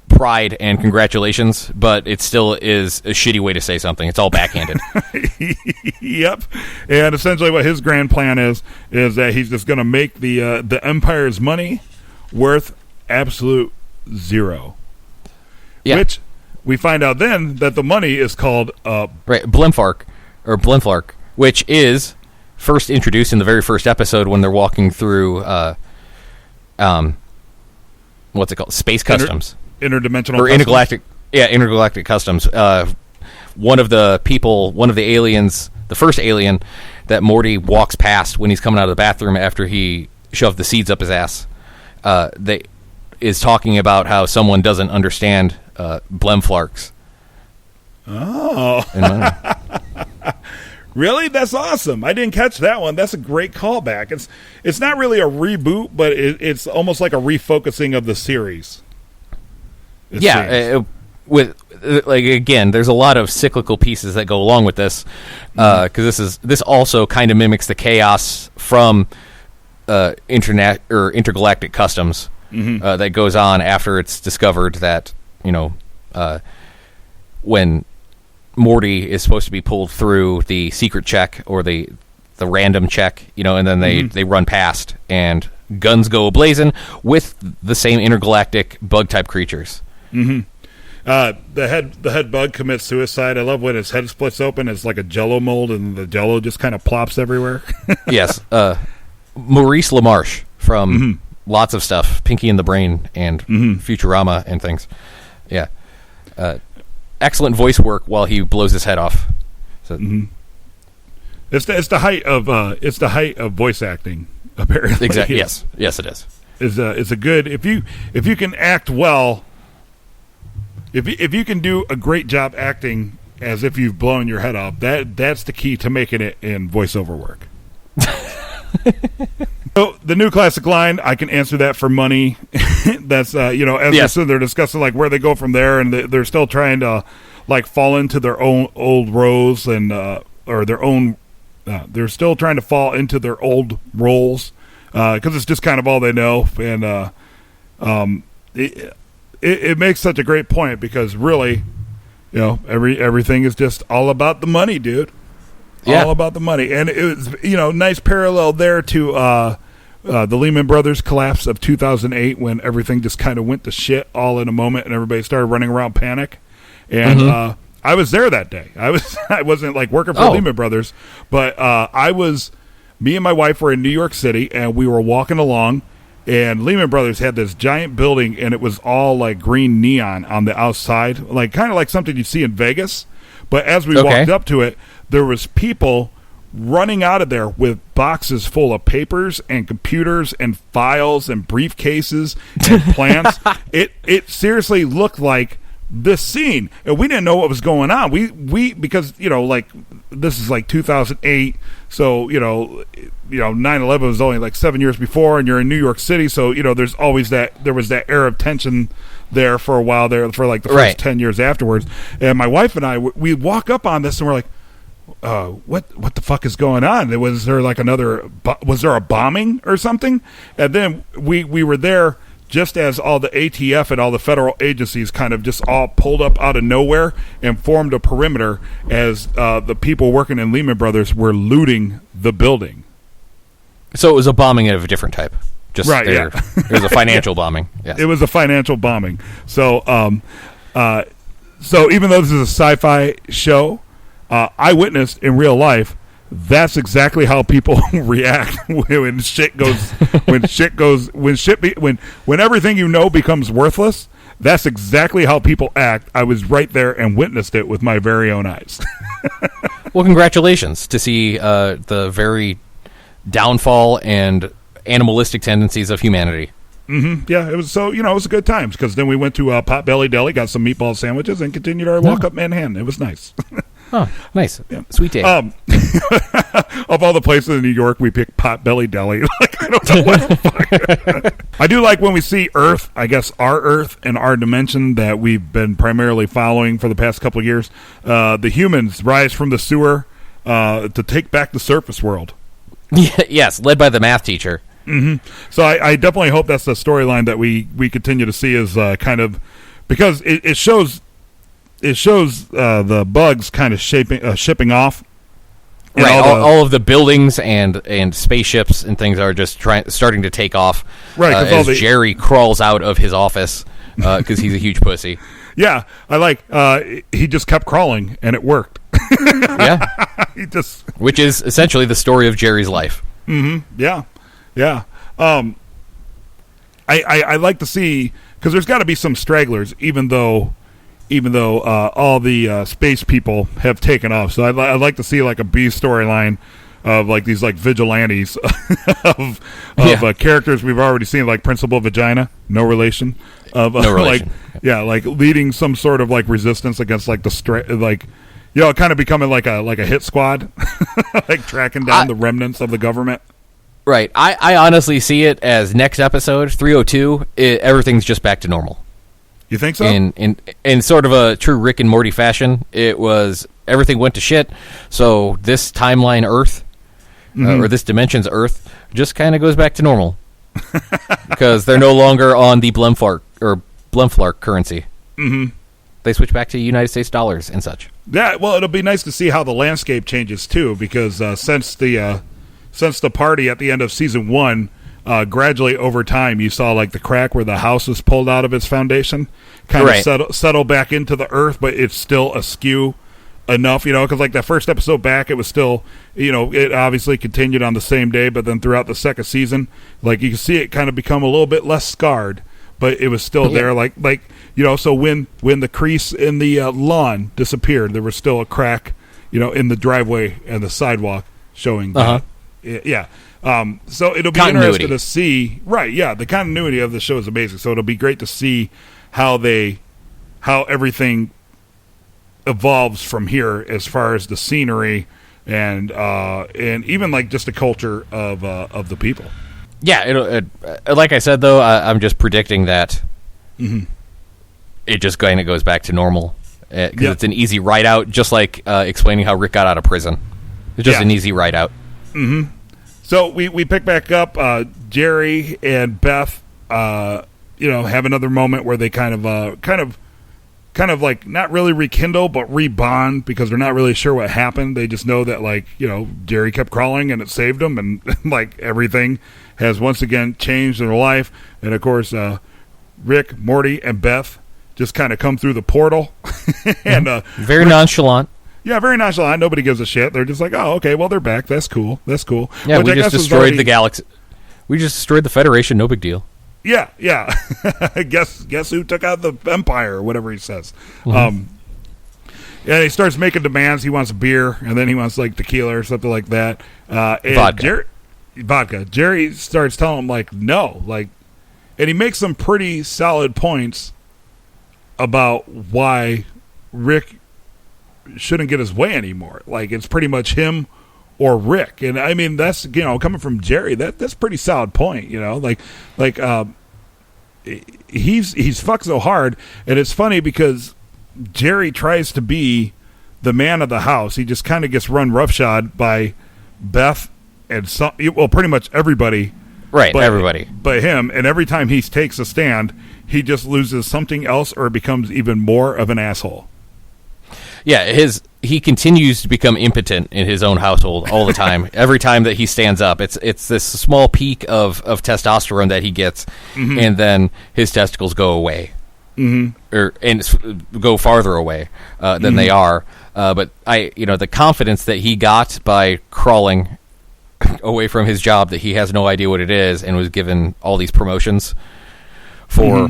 [SPEAKER 2] pride and congratulations, but it still is a shitty way to say something. It's all backhanded.
[SPEAKER 1] Yep. And essentially what his grand plan is that he's just going to make the Empire's money worth absolute zero.
[SPEAKER 2] Yeah.
[SPEAKER 1] Which we find out then that the money is called
[SPEAKER 2] Blimplark, which is first introduced in the very first episode when they're walking through what's it called? Space Customs.
[SPEAKER 1] Interdimensional
[SPEAKER 2] or
[SPEAKER 1] customs?
[SPEAKER 2] intergalactic customs. One of the aliens, the first alien that Morty walks past when he's coming out of the bathroom after he shoved the seeds up his ass, is talking about how someone doesn't understand Blimplarks.
[SPEAKER 1] Oh. Really? That's awesome. I didn't catch that one. That's a great callback. It's not really a reboot, but it's almost like a refocusing of the series.
[SPEAKER 2] Again, there's a lot of cyclical pieces that go along with this, because this also kind of mimics the chaos from intergalactic customs that goes on after it's discovered that when Morty is supposed to be pulled through the secret check or the random check, and then they run past and guns go ablazing with the same intergalactic bug type creatures.
[SPEAKER 1] Mm-hmm. The head bug commits suicide. I love when his head splits open. It's like a Jello mold, and the Jello just kind of plops everywhere.
[SPEAKER 2] Yes, Maurice LaMarche from lots of stuff, Pinky and the Brain and Futurama and things. Yeah, excellent voice work while he blows his head off. So,
[SPEAKER 1] it's the height of voice acting. Apparently,
[SPEAKER 2] exactly. Yes, it is.
[SPEAKER 1] It's a good if you can act well. If you can do a great job acting as if you've blown your head off, that's the key to making it in voiceover work. So the new classic line, I can answer that for money. That's as they're discussing like where they go from there, and they're still trying to like fall into their own old roles and or their own. They're still trying to fall into their old roles because it's just kind of all they know, and It makes such a great point because really, everything is just all about the money, dude.
[SPEAKER 2] Yeah.
[SPEAKER 1] All about the money. And it was, nice parallel there to the Lehman Brothers collapse of 2008 when everything just kind of went to shit all in a moment and everybody started running around panic. And I was there that day. I wasn't like working for Lehman Brothers, but me and my wife were in New York City and we were walking along. And Lehman Brothers had this giant building, and it was all like green neon on the outside, like kind of like something you see in Vegas. But as we walked up to it, there was people running out of there with boxes full of papers and computers and files and briefcases and plans. It seriously looked like this scene, and we didn't know what was going on. We because like this is like 2008, so 9/11 was only like 7 years before, and you're in New York City, so there's always there was that air of tension there for a while there for like the first 10 years afterwards. And my wife and I we walk up on this and we're like, what the fuck is going on? Was there like was there a bombing or something? And then we were there just as all the ATF and all the federal agencies kind of just all pulled up out of nowhere and formed a perimeter as the people working in Lehman Brothers were looting the building.
[SPEAKER 2] So it was a bombing of a different type. It was a financial bombing. Yes.
[SPEAKER 1] It was a financial bombing. So so even though this is a sci-fi show, I witnessed in real life that's exactly how people react when everything becomes worthless. That's exactly how people act. I was right there and witnessed it with my very own eyes.
[SPEAKER 2] Well, congratulations to see the very downfall and animalistic tendencies of humanity.
[SPEAKER 1] Mm-hmm. Yeah, it was it was a good time because then we went to Potbelly Deli, got some meatball sandwiches, and continued our walk up Manhattan. It was nice.
[SPEAKER 2] Oh, nice. Yeah. Sweet day.
[SPEAKER 1] Of all the places in New York, we picked Potbelly Deli. Like, I don't know what the fuck. I do like when we see Earth, I guess our Earth and our dimension that we've been primarily following for the past couple of years. The humans rise from the sewer to take back the surface world.
[SPEAKER 2] Yes, led by the math teacher.
[SPEAKER 1] Mm-hmm. So I definitely hope that's the storyline that we continue to see is kind of, because it shows the bugs kind of shipping off.
[SPEAKER 2] Right, all of the buildings and spaceships and things are just starting to take off.
[SPEAKER 1] Right,
[SPEAKER 2] as Jerry crawls out of his office because he's a huge pussy.
[SPEAKER 1] Yeah, I like. He just kept crawling and it worked.
[SPEAKER 2] Yeah, which is essentially the story of Jerry's life.
[SPEAKER 1] Mm-hmm. Yeah. I like to see, because there's got to be some stragglers, even though all the space people have taken off. So I'd like to see like a B storyline of like these like vigilantes of characters we've already seen, like Principal Vagina, no relation. No relation. Like leading some sort of like resistance against like kind of becoming like a hit squad, like tracking down the remnants of the government.
[SPEAKER 2] Right. I honestly see it as next episode 302. Everything's just back to normal.
[SPEAKER 1] You think so?
[SPEAKER 2] In sort of a true Rick and Morty fashion, it was everything went to shit. So this timeline Earth, or this dimension's Earth, just kind of goes back to normal because they're no longer on the Blimplark currency. Mm-hmm. They switch back to United States dollars and such.
[SPEAKER 1] Yeah, well, it'll be nice to see how the landscape changes too, because since the party at the end of season 1. Gradually over time, you saw like the crack where the house was pulled out of its foundation, kind of settle back into the earth, but it's still askew enough, because like that first episode back, it was still, it obviously continued on the same day, but then throughout the second season, like you can see it kind of become a little bit less scarred, but it was still there, like so when the crease in the lawn disappeared, there was still a crack, in the driveway and the sidewalk showing that. Yeah. So it'll be interesting to see, the continuity of the show is amazing. So it'll be great to see how everything evolves from here as far as the scenery and even like just the culture of the people.
[SPEAKER 2] Yeah, like I said though, I'm just predicting that it just kind of goes back to normal because it's an easy ride out, just like explaining how Rick got out of prison. It's just an easy ride out.
[SPEAKER 1] Mm-hmm. So we pick back up. Jerry and Beth, have another moment where they kind of like not really rekindle, but rebond because they're not really sure what happened. They just know that Jerry kept crawling and it saved them, and like everything has once again changed in their life. And of course, Rick, Morty, and Beth just kind of come through the portal, and
[SPEAKER 2] very nonchalant.
[SPEAKER 1] Yeah, very nonchalant. Nobody gives a shit. They're just like, oh, okay, well, they're back. That's cool.
[SPEAKER 2] Yeah, we just destroyed the galaxy. We just destroyed the Federation. No big deal.
[SPEAKER 1] Yeah. Guess who took out the Empire, or whatever he says.
[SPEAKER 2] Mm-hmm.
[SPEAKER 1] And he starts making demands. He wants beer, and then he wants like tequila or something like that. And vodka. Jerry starts telling him no, and he makes some pretty solid points about why Rick shouldn't get his way anymore. Like it's pretty much him or Rick, and I mean that's coming from Jerry, that's pretty solid point. He's fucked so hard, and it's funny because Jerry tries to be the man of the house. He just kind of gets run roughshod by Beth and pretty much everybody.
[SPEAKER 2] Right, everybody
[SPEAKER 1] but him, and every time he takes a stand, he just loses something else or becomes even more of an asshole.
[SPEAKER 2] Yeah, he continues to become impotent in his own household all the time. Every time that he stands up, it's this small peak of testosterone that he gets, and then his testicles go away, and go farther away than they are. But the confidence that he got by crawling away from his job that he has no idea what it is, and was given all these promotions for,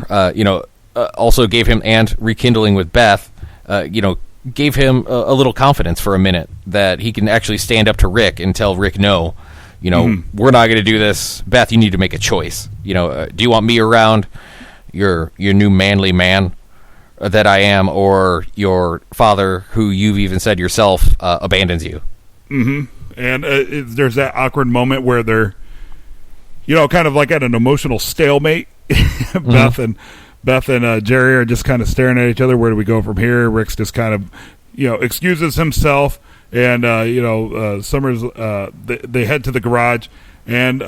[SPEAKER 2] also gave him, and rekindling with Beth, gave him a little confidence for a minute that he can actually stand up to Rick and tell Rick, no, we're not going to do this. Beth, you need to make a choice. Do you want me around, your new manly man that I am, or your father, who you've even said yourself abandons you? Mm-hmm.
[SPEAKER 1] And there's that awkward moment where they're, kind of like at an emotional stalemate. Beth and Jerry are just kind of staring at each other. Where do we go from here? Rick's just kind of, excuses himself, And Summer's they head to the garage, and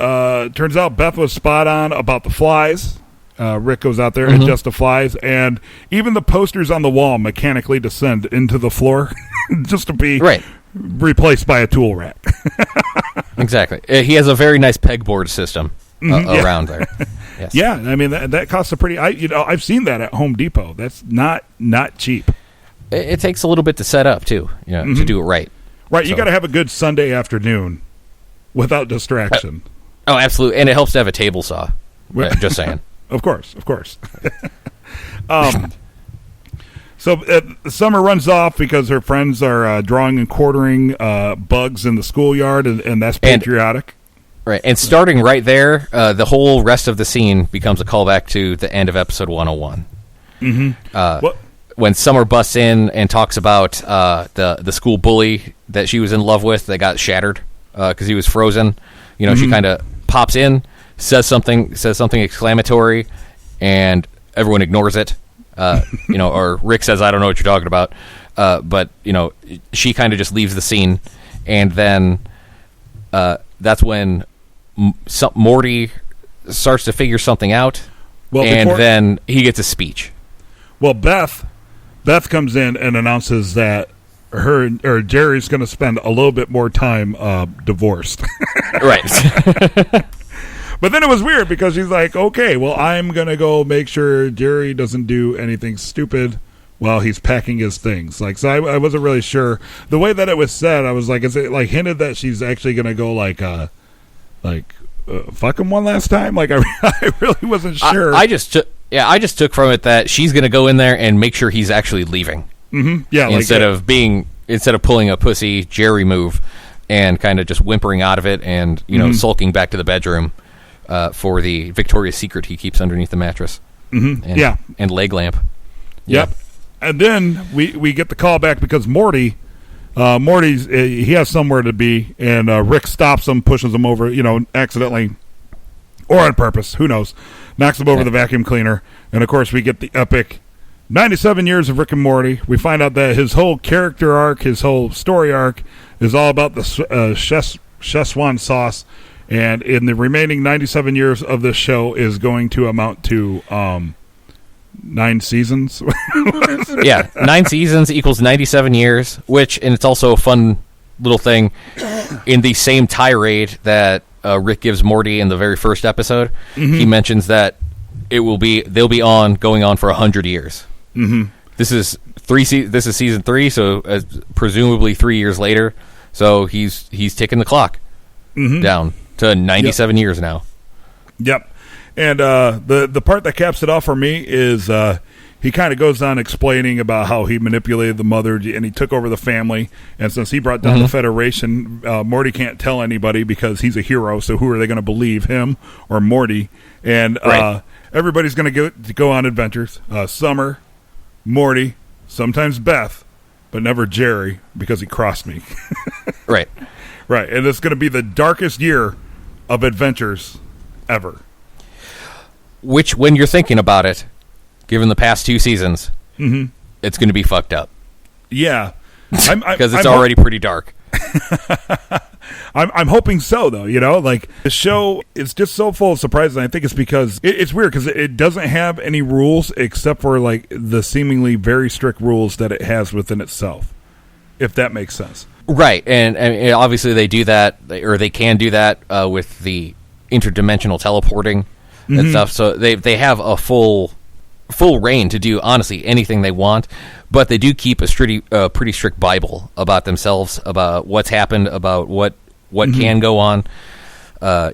[SPEAKER 1] turns out Beth was spot on about the flies. Rick goes out there and adjusts the flies, and even the posters on the wall mechanically descend into the floor just to be replaced by a tool rack.
[SPEAKER 2] Exactly. He has a very nice pegboard system around there. Yes.
[SPEAKER 1] Yeah, I mean that costs a pretty. I've seen that at Home Depot. That's not cheap.
[SPEAKER 2] It takes a little bit to set up too, to do it right.
[SPEAKER 1] Right, you got to have a good Sunday afternoon without distraction.
[SPEAKER 2] Oh, absolutely, and it helps to have a table saw. Just saying.
[SPEAKER 1] Of course. So Summer runs off because her friends are drawing and quartering bugs in the schoolyard, and that's patriotic.
[SPEAKER 2] Right, and starting right there, the whole rest of the scene becomes a callback to the end of episode 101. When Summer busts in and talks about the school bully that she was in love with that got shattered because he was frozen. She kind of pops in, says something exclamatory, and everyone ignores it. Or Rick says, "I don't know what you're talking about," but she kind of just leaves the scene, and then that's when Morty starts to figure something out, then he gets a speech.
[SPEAKER 1] Well, Beth comes in and announces that Jerry's going to spend a little bit more time divorced.
[SPEAKER 2] Right.
[SPEAKER 1] But then it was weird because she's like, okay, well, I'm going to go make sure Jerry doesn't do anything stupid while he's packing his things. So I wasn't really sure. The way that it was said, I was like, is it like hinted that she's actually going to go fuck him one last time? I really wasn't sure.
[SPEAKER 2] I just took from it that she's going to go in there and make sure he's actually leaving.
[SPEAKER 1] Mm-hmm. Yeah.
[SPEAKER 2] Instead of pulling a pussy Jerry move and kind of just whimpering out of it and, sulking back to the bedroom. For the Victoria's Secret he keeps underneath the mattress.
[SPEAKER 1] Mm-hmm.
[SPEAKER 2] And leg lamp.
[SPEAKER 1] Yep. And then we get the call back because Morty's he has somewhere to be, and Rick stops him, pushes him over, accidentally or on purpose, who knows, knocks him over the vacuum cleaner, and of course we get the epic 97 years of Rick and Morty. We find out that his whole character arc, his whole story arc, is all about the Szechuan sauce. And in the remaining 97 years of this show is going to amount to 9 seasons.
[SPEAKER 2] Yeah, 9 seasons equals 97 years, and it's also a fun little thing. In the same tirade that Rick gives Morty in the very first episode, he mentions that they'll be going on for 100 years. Mm-hmm. This is season 3, so presumably 3 years later. So he's ticking the clock down to 97 years now. Yep.
[SPEAKER 1] And the part that caps it off for me is he kind of goes on explaining about how he manipulated the mother and he took over the family. And since he brought down the Federation, Morty can't tell anybody because he's a hero. So who are they going to believe, him or Morty? And everybody's going to go on adventures. Summer, Morty, sometimes Beth, but never Jerry because he crossed me.
[SPEAKER 2] Right.
[SPEAKER 1] Right. And it's going to be the darkest year of adventures ever.
[SPEAKER 2] Which, when you're thinking about it, given the past 2 seasons, it's going to be fucked up.
[SPEAKER 1] Yeah.
[SPEAKER 2] Because it's already pretty dark.
[SPEAKER 1] I'm hoping so, though. The show is just so full of surprises. And I think it's because it's weird because it doesn't have any rules except for the seemingly very strict rules that it has within itself, if that makes sense.
[SPEAKER 2] Right, and obviously they do that, or they can do that with the interdimensional teleporting and stuff. So they have a full reign to do honestly anything they want, but they do keep a pretty strict Bible about themselves, about what's happened, about what can go on.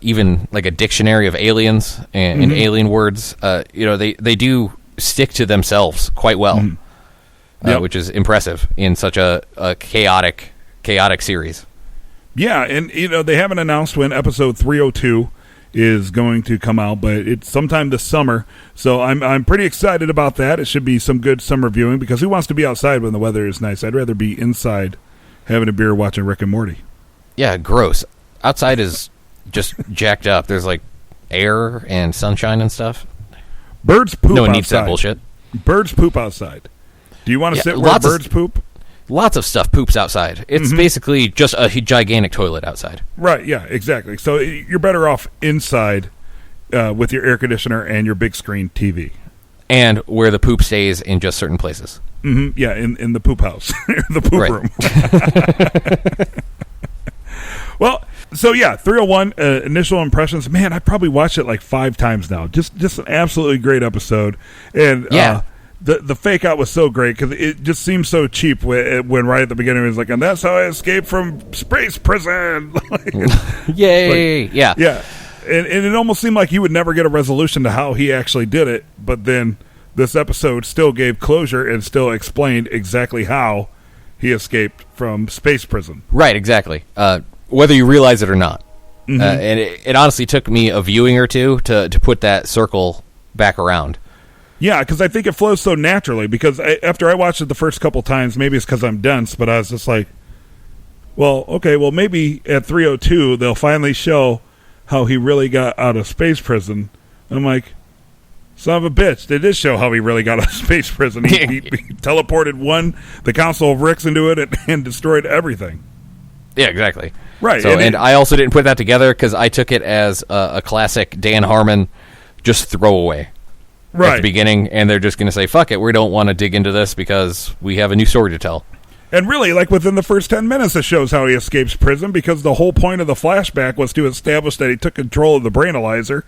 [SPEAKER 2] Even like a dictionary of aliens and alien words. They do stick to themselves quite well, which is impressive in such a chaotic series.
[SPEAKER 1] Yeah, and they haven't announced when episode 302 is going to come out, but it's sometime this summer. So I'm pretty excited about that. It should be some good summer viewing because who wants to be outside when the weather is nice? I'd rather be inside having a beer watching Rick and Morty.
[SPEAKER 2] Yeah, gross. Outside is just jacked up. There's air and sunshine and stuff.
[SPEAKER 1] Birds poop outside.
[SPEAKER 2] No one needs that bullshit.
[SPEAKER 1] Birds poop outside. Do you want to sit where birds poop?
[SPEAKER 2] Lots of stuff poops outside. It's basically just a gigantic toilet outside.
[SPEAKER 1] Right, yeah, exactly. So you're better off inside with your air conditioner and your big screen TV.
[SPEAKER 2] And where the poop stays in just certain places.
[SPEAKER 1] Mm-hmm. Yeah, in the poop house. The poop room. Well, so yeah, 301 initial impressions. Man, I probably watched it like 5 times now. Just an absolutely great episode. And the fake out was so great because it just seemed so cheap when right at the beginning it was like, and that's how I escaped from space prison.
[SPEAKER 2] Yay! Yeah.
[SPEAKER 1] And it almost seemed like he would never get a resolution to how he actually did it, but then this episode still gave closure and still explained exactly how he escaped from space prison.
[SPEAKER 2] Right, exactly. Whether you realize it or not. And it honestly took me a viewing or two to put that circle back around.
[SPEAKER 1] Yeah, because I think it flows so naturally, because after I watched it the first couple times, maybe it's because I'm dense, but I was just like, well, okay, well, maybe at 302 they'll finally show how he really got out of space prison. And I'm like, son of a bitch, they did show how he really got out of space prison. He teleported the Council of Ricks into it and destroyed everything.
[SPEAKER 2] Yeah, exactly.
[SPEAKER 1] Right.
[SPEAKER 2] So, and I also didn't put that together because I took it as a classic Dan Harmon just throwaway at the beginning, and they're just going to say, fuck it, we don't want to dig into this because we have a new story to tell.
[SPEAKER 1] And really, like within the first 10 minutes, it shows how he escapes prison, because the whole point of the flashback was to establish that he took control of the brainalyzer,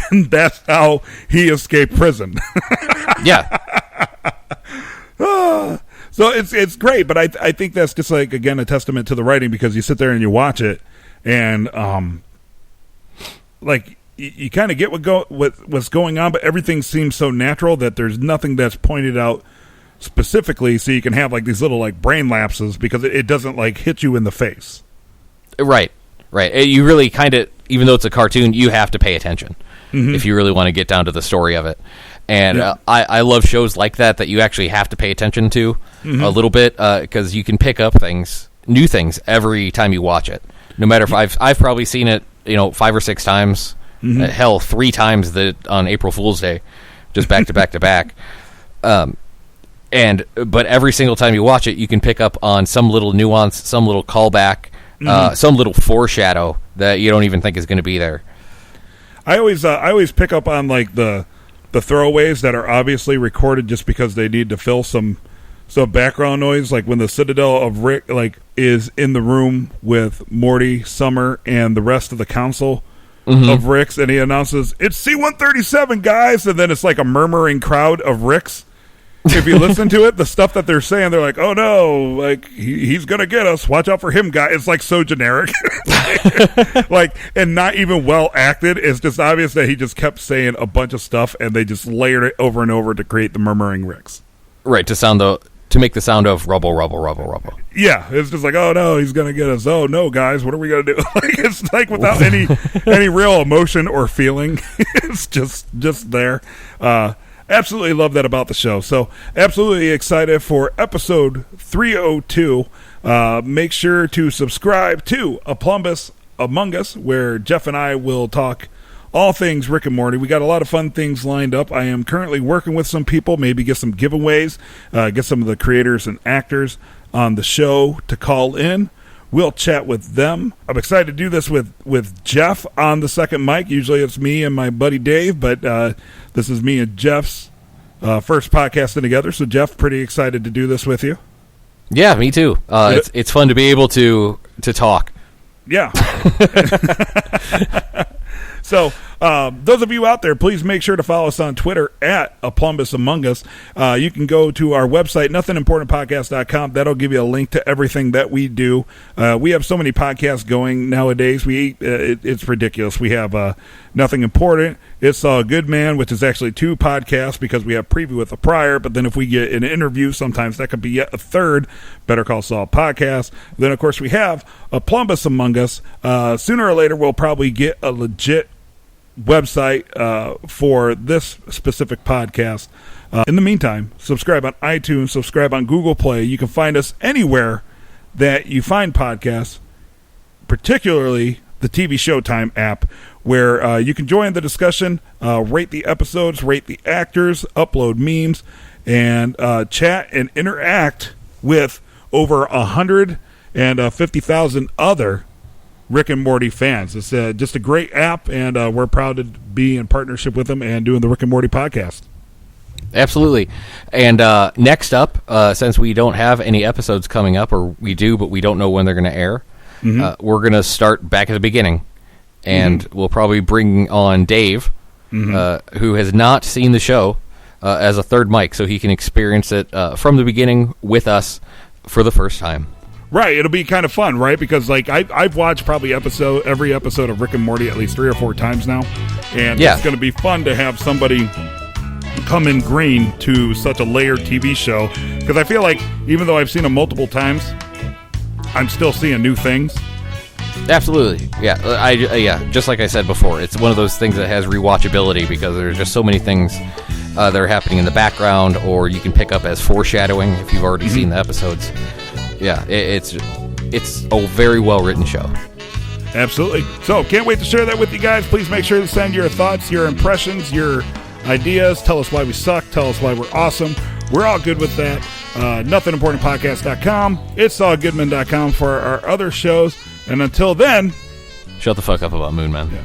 [SPEAKER 1] and that's how he escaped prison.
[SPEAKER 2] Yeah.
[SPEAKER 1] So it's great, but I think that's just like, again, a testament to the writing, because you sit there and you watch it, and like you kind of get what's going on, but everything seems so natural that there's nothing that's pointed out specifically, so you can have like these little like brain lapses, because it doesn't like hit you in the face.
[SPEAKER 2] Right. You really kind of, even though it's a cartoon, you have to pay attention if you really want to get down to the story of it. And I love shows like that you actually have to pay attention to a little bit, because you can pick up new things every time you watch it. No matter if I've probably seen it, 5 or 6 times, hell, 3 times on April Fool's Day, just back to back to back. But every single time you watch it, you can pick up on some little nuance, some little callback, some little foreshadow that you don't even think is going to be there.
[SPEAKER 1] I always pick up on like the throwaways that are obviously recorded just because they need to fill some background noise, like when the Citadel of Rick is in the room with Morty, Summer, and the rest of the council of Ricks, and he announces, "It's C-137, guys," and then it's like a murmuring crowd of Ricks. If you listen to it, the stuff that they're saying, they're like, "Oh no, like he's gonna get us. Watch out for him, guy." It's like so generic, and not even well acted. It's just obvious that he just kept saying a bunch of stuff, and they just layered it over and over to create the murmuring Ricks. Right,
[SPEAKER 2] to make the sound of rubble, rubble, rubble, rubble.
[SPEAKER 1] Yeah, it's just like, oh no, he's gonna get us. Oh no, guys, what are we gonna do? It's like without any real emotion or feeling. It's just there. Absolutely love that about the show. So absolutely excited for episode 302. Make sure to subscribe to A Plumbus Among Us, where Jeff and I will talk all things Rick and Morty. We got a lot of fun things lined up. I am currently working with some people, maybe get some giveaways, get some of the creators and actors on the show to call in. We'll chat with them. I'm excited to do this with Jeff on the second mic. Usually it's me and my buddy Dave, but this is me and Jeff's first podcasting together. So, Jeff, pretty excited to do this with you.
[SPEAKER 2] Yeah, me too. It's fun to be able to talk.
[SPEAKER 1] Yeah. So, those of you out there, please make sure to follow us on Twitter at A Plumbus Among Us. You can go to our website, nothingimportantpodcast.com. That'll give you a link to everything that we do. We have so many podcasts going nowadays. It's ridiculous. We have Nothing Important, It's All Good Man, which is actually 2 podcasts because we have Preview with a Prior. But then if we get an interview, sometimes that could be yet a third Better Call Saul podcast. Then, of course, we have A Plumbus Among Us. Sooner or later, we'll probably get a legit website for this specific podcast. In the meantime, subscribe on iTunes, subscribe on Google Play. You can find us anywhere that you find podcasts, particularly the TV Showtime app, where you can join the discussion, rate the episodes, rate the actors, upload memes, and chat and interact with over 150,000 other Rick and Morty fans. It's just a great app, and we're proud to be in partnership with them and doing the Rick and Morty podcast.
[SPEAKER 2] Absolutely. And next up, since we don't have any episodes coming up, or we do, but we don't know when they're going to air, we're going to start back at the beginning. And we'll probably bring on Dave, who has not seen the show, as a third mic, so he can experience it from the beginning with us for the first time.
[SPEAKER 1] Right, it'll be kind of fun, right? Because like I've watched probably every episode of Rick and Morty at least 3 or 4 times now, and it's going to be fun to have somebody come in green to such a layered TV show. Because I feel like even though I've seen them multiple times, I'm still seeing new things.
[SPEAKER 2] Absolutely, yeah. Just like I said before, it's one of those things that has rewatchability because there's just so many things that are happening in the background, or you can pick up as foreshadowing if you've already seen the episodes. Yeah, it's a very well-written show.
[SPEAKER 1] Absolutely. So, can't wait to share that with you guys. Please make sure to send your thoughts, your impressions, your ideas. Tell us why we suck. Tell us why we're awesome. We're all good with that. NothingImportantPodcast.com. It'sAllGoodman.com for our other shows. And until then...
[SPEAKER 2] Shut the fuck up about Moon Man.
[SPEAKER 1] Yeah.